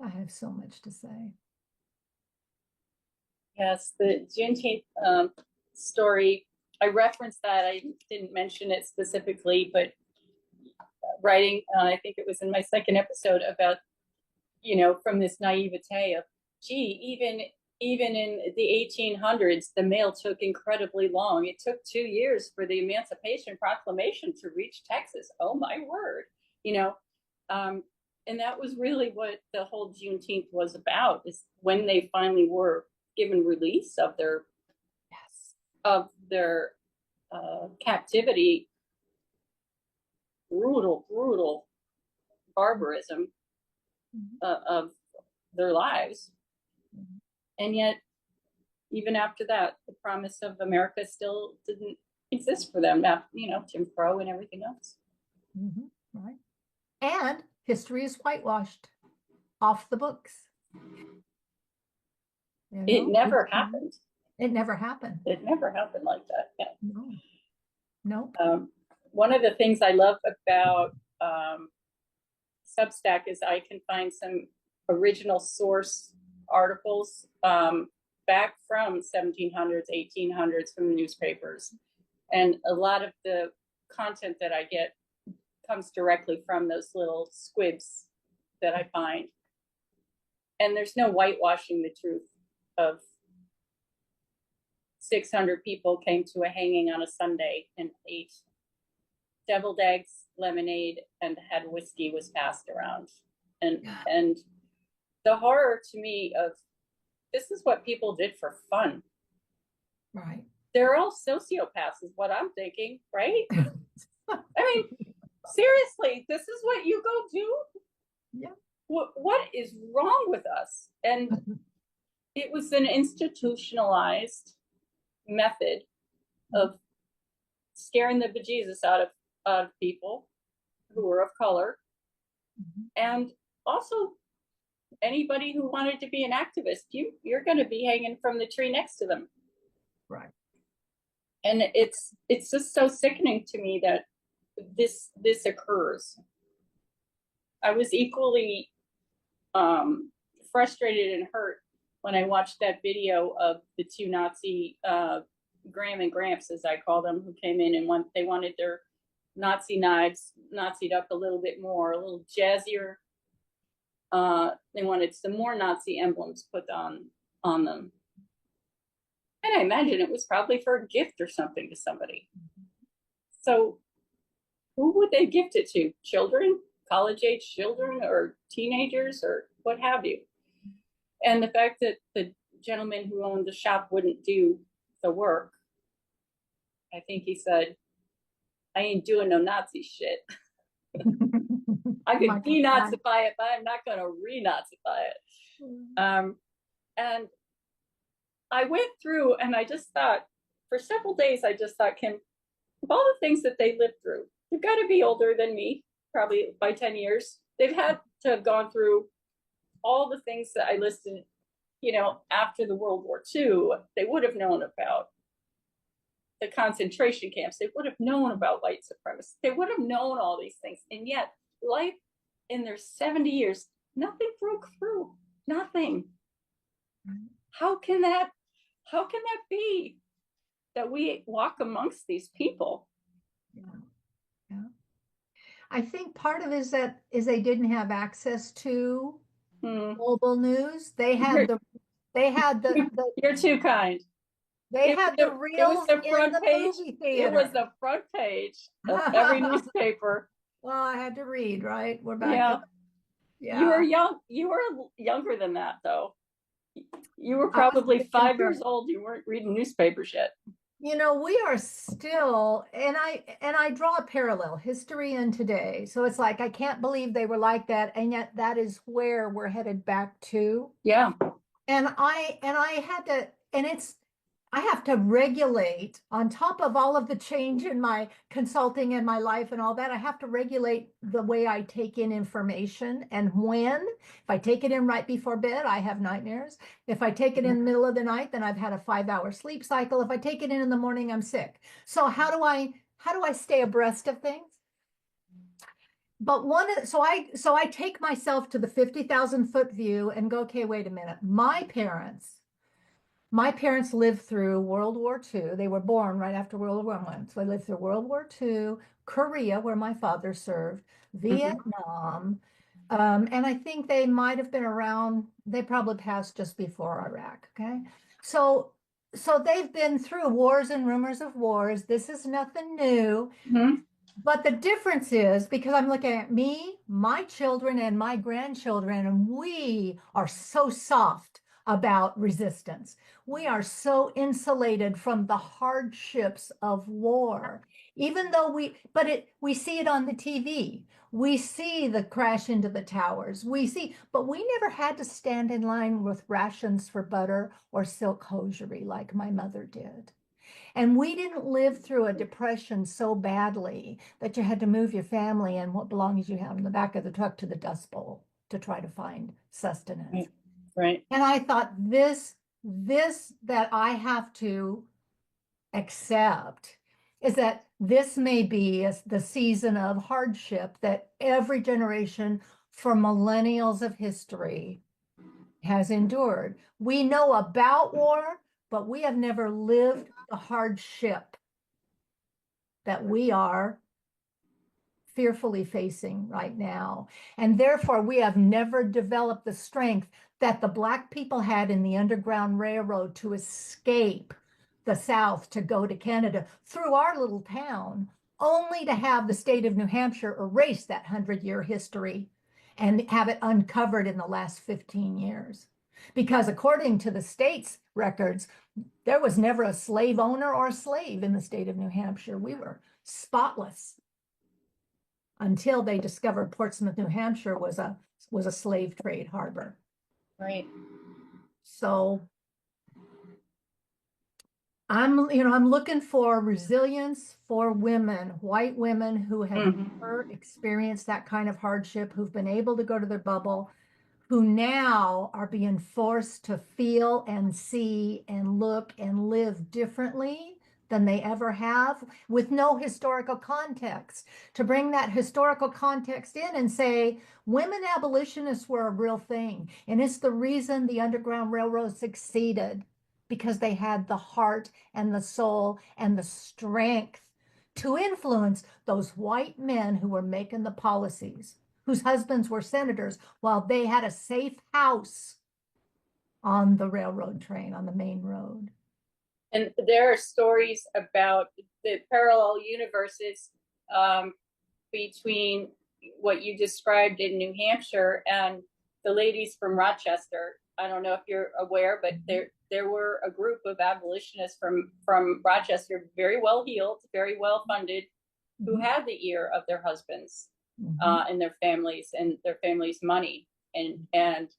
I have so much to say. Yes, the Juneteenth story. I referenced that. I didn't mention it specifically, but writing, I think it was in my second episode about, from this naivete of, gee, even in the 1800s, the mail took incredibly long. It took 2 years for the Emancipation Proclamation to reach Texas. Oh my word, you know, um, and that was really what the whole Juneteenth was about. Is when they finally were given release of their Yes. captivity, brutal barbarism Mhm. of their lives. Mhm. And yet, even after that, the promise of America still didn't exist for them. Now, Jim Crow and everything else. Mhm. Right. And history is whitewashed off the books. It It's never happened. it never happened. It never happened like that. Yeah. No, nope. One of the things I love about Substack is I can find some original source articles back from 1700s, 1800s from the newspapers. And a lot of the content that I get comes directly from those little squibs that I find. And there's no whitewashing the truth of 600 people came to a hanging on a Sunday and ate deviled eggs, lemonade, and had whiskey was passed around. And the horror to me of this is what people did for fun. Right. They're all sociopaths, is what I'm thinking, right? I mean, seriously, this is what you go do? Yeah. What is wrong with us? And it was an institutionalized method of scaring the bejesus out of people who were of color, Mhm. and also anybody who wanted to be an activist. You're going to be hanging from the tree next to them. Right. And it's just so sickening to me that this occurs. I was equally frustrated and hurt when I watched that video of the two Nazi Graham and Gramps, as I call them, who came in and they wanted their Nazi knives Nazi'd up a little bit more, a little jazzier. They wanted some more Nazi emblems put on them. And I imagine it was probably for a gift or something to somebody. So who would they gift it to? Children, college age children, or teenagers, or what have you? And the fact that the gentleman who owned the shop wouldn't do the work, I think he said, I ain't doing no Nazi shit. I My could God. denazify it, but I'm not going to re-Nazify it. And I went through and I just thought, for several days, I just thought, Kim, of all the things that they lived through, they've got to be older than me, probably by 10 years. They've had to have gone through all the things that I listed, after the World War II. They would have known about the concentration camps. They would have known about white supremacy. They would have known all these things. And yet, life in their 70 years, nothing broke through. Nothing. How can that be that we walk amongst these people? Yeah. Yeah. I think part of it is they didn't have access to mobile news. You're, They had you're too kind. they had the It was reels the in front the page. movie It was theater. the front page of every newspaper. Well, I had to read, right? We're back to Yeah. that. You were Yeah. young. You were younger than that, though. You were I was a probably bit 5 years younger. old. You weren't reading newspapers yet. We are still, and I draw a parallel, history and today. So it's like I can't believe they were like that, and yet that is where we're headed back to. Yeah. And I had to, and I have to regulate on top of all of the change in my consulting and my life and all that. I have to regulate the way I take in information and when. If I take it in right before bed, I have nightmares. If I take it in the middle of the night, then I've had a 5-hour sleep cycle. If I take it in the morning, I'm sick. So how do I stay abreast of things? But so I take myself to the 50,000-foot view and go, okay, wait a minute. My parents lived through World War II. They were born right after World War I. So they lived through World War II, Korea, where my father served, Mm-hmm. Vietnam, and I think they might have been around, they probably passed just before Iraq. Okay. So so they've been through wars and rumors of wars. This is nothing new. Mm-hmm. But the difference is because I'm looking at me, my children, and my grandchildren, and we are so soft about resistance. We are so insulated from the hardships of war. Even though we see it on the TV. We see the crash into the towers. But we never had to stand in line with rations for butter or silk hosiery like my mother did. And we didn't live through a depression so badly that you had to move your family and what belongings you have in the back of the truck to the Dust Bowl to try to find sustenance. Right. Right. And I thought this that I have to accept is that this may be the season of hardship that every generation for millennials of history has endured. We know about war, but we have never lived the hardship that we are fearfully facing right now. And therefore, we have never developed the strength that the Black people had in the Underground Railroad to escape the South to go to Canada through our little town, only to have the state of New Hampshire erase that 100-year history and have it uncovered in the last 15 years. Because according to the state's records, there was never a slave owner or a slave in the state of New Hampshire. We were spotless until they discovered Portsmouth, New Hampshire was a slave trade harbor. Right. So I'm looking for resilience for women, white women who have Mm-hmm. never experienced that kind of hardship, who've been able to go to their bubble, who now are being forced to feel and see and look and live differently than they ever have with no historical context. To bring that historical context in and say, women abolitionists were a real thing. And it's the reason the Underground Railroad succeeded because they had the heart and the soul and the strength to influence those white men who were making the policies, whose husbands were senators, while they had a safe house on the railroad train, on the main road. And there are stories about the parallel universes between what you described in New Hampshire and the ladies from Rochester. I don't know if you're aware, but there were a group of abolitionists from Rochester, very well heeled, very well funded, who had the ear of their husbands and their families' money, and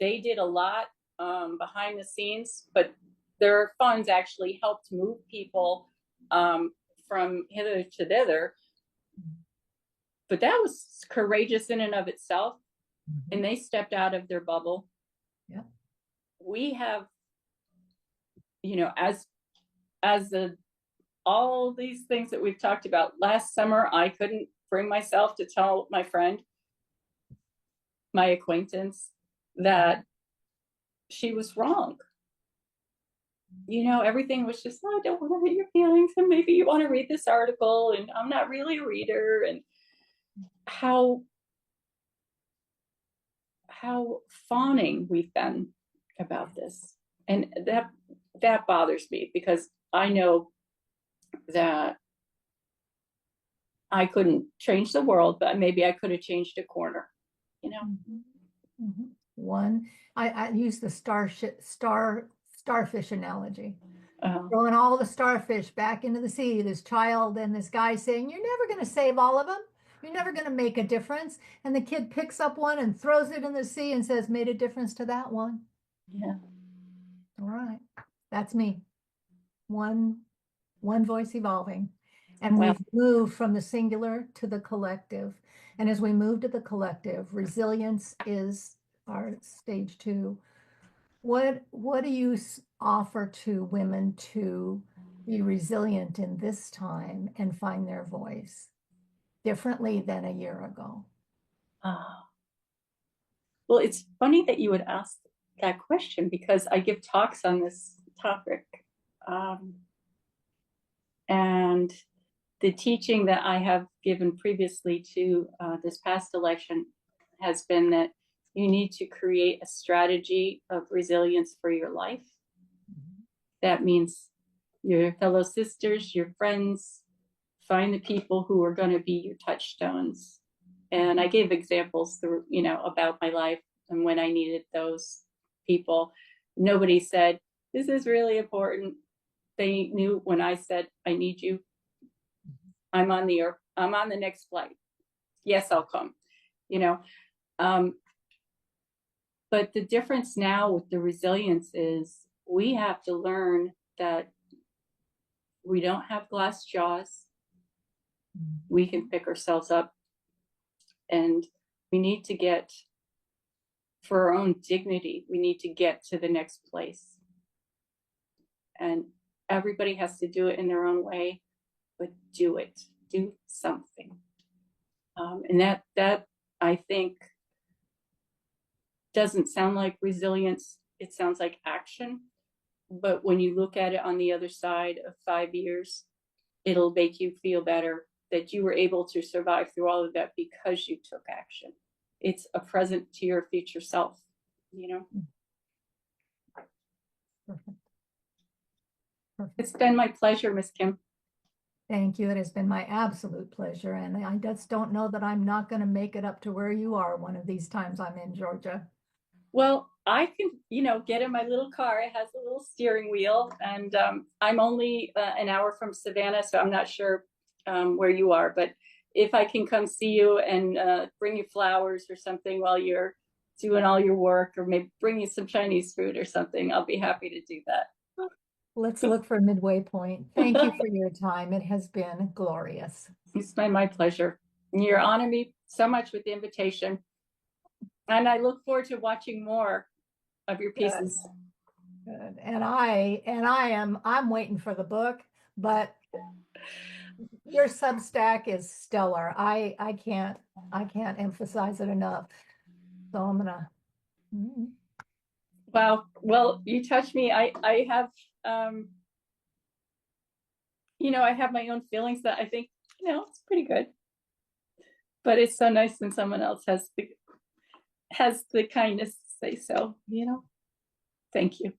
they did a lot behind the scenes, but their funds actually helped move people from hither to thither. But that was courageous in and of itself, and they stepped out of their bubble. Yeah. We have, as all these things that we've talked about. Last summer, I couldn't bring myself to tell my friend, my acquaintance, that she was wrong. Everything was just, oh, I don't want to hurt your feelings, and maybe you want to read this article, and I'm not really a reader, and how fawning we've been about this. And that bothers me, because I know that I couldn't change the world, but maybe I could have changed a corner, One, I use the starfish analogy. Uh, Throwing all the starfish back into the sea, this child and this guy saying, "You're never going to save all of them. You're never going to make a difference." And the kid picks up one and throws it in the sea and says, "Made a difference to that one." yeah. All right. That's me. One voice evolving. And Well, we've moved from the singular to the collective. And as we move to the collective, resilience is our stage 2. What do you offer to women to be resilient in this time and find their voice differently than a year ago? well, it's funny that you would ask that question, because I give talks on this topic. And the teaching that I have given previously to this past election has been that you need to create a strategy of resilience for your life. That means your fellow sisters, your friends, find the people who are going to be your touchstones. And I gave examples through, about my life and when I needed those people. Nobody said, "This is really important." They knew when I said, "I need you. I'm on the next flight. Yes, I'll come." But the difference now with the resilience is we have to learn that we don't have glass jaws. We can pick ourselves up, and we need to get, for our own dignity, we need to get to the next place. And everybody has to do it in their own way, but do something. And that I think doesn't sound like resilience. It sounds like action. But when you look at it on the other side of 5 years, it'll make you feel better that you were able to survive through all of that because you took action. It's a present to your future self, Perfect. It's been my pleasure, Miss Kim. Thank you. It has been my absolute pleasure. And I just don't know that I'm not going to make it up to where you are one of these times I'm in Georgia. Well, I can, get in my little car. It has a little steering wheel, and I'm only an hour from Savannah, so I'm not sure where you are. But if I can come see you and bring you flowers or something while you're doing all your work, or maybe bring you some Chinese food or something, I'll be happy to do that. Let's look for a midway point. Thank you for your time. It has been glorious. It's been my pleasure. You're honoring me so much with the invitation. And I look forward to watching more of your pieces. Good. And I'm waiting for the book, but your Substack is stellar. I can't emphasize it enough. So I'm gonna. Wow. Well, you touch me. I have I have my own feelings that I think, it's pretty good. But it's so nice when someone else has the kindness to say so, Thank you.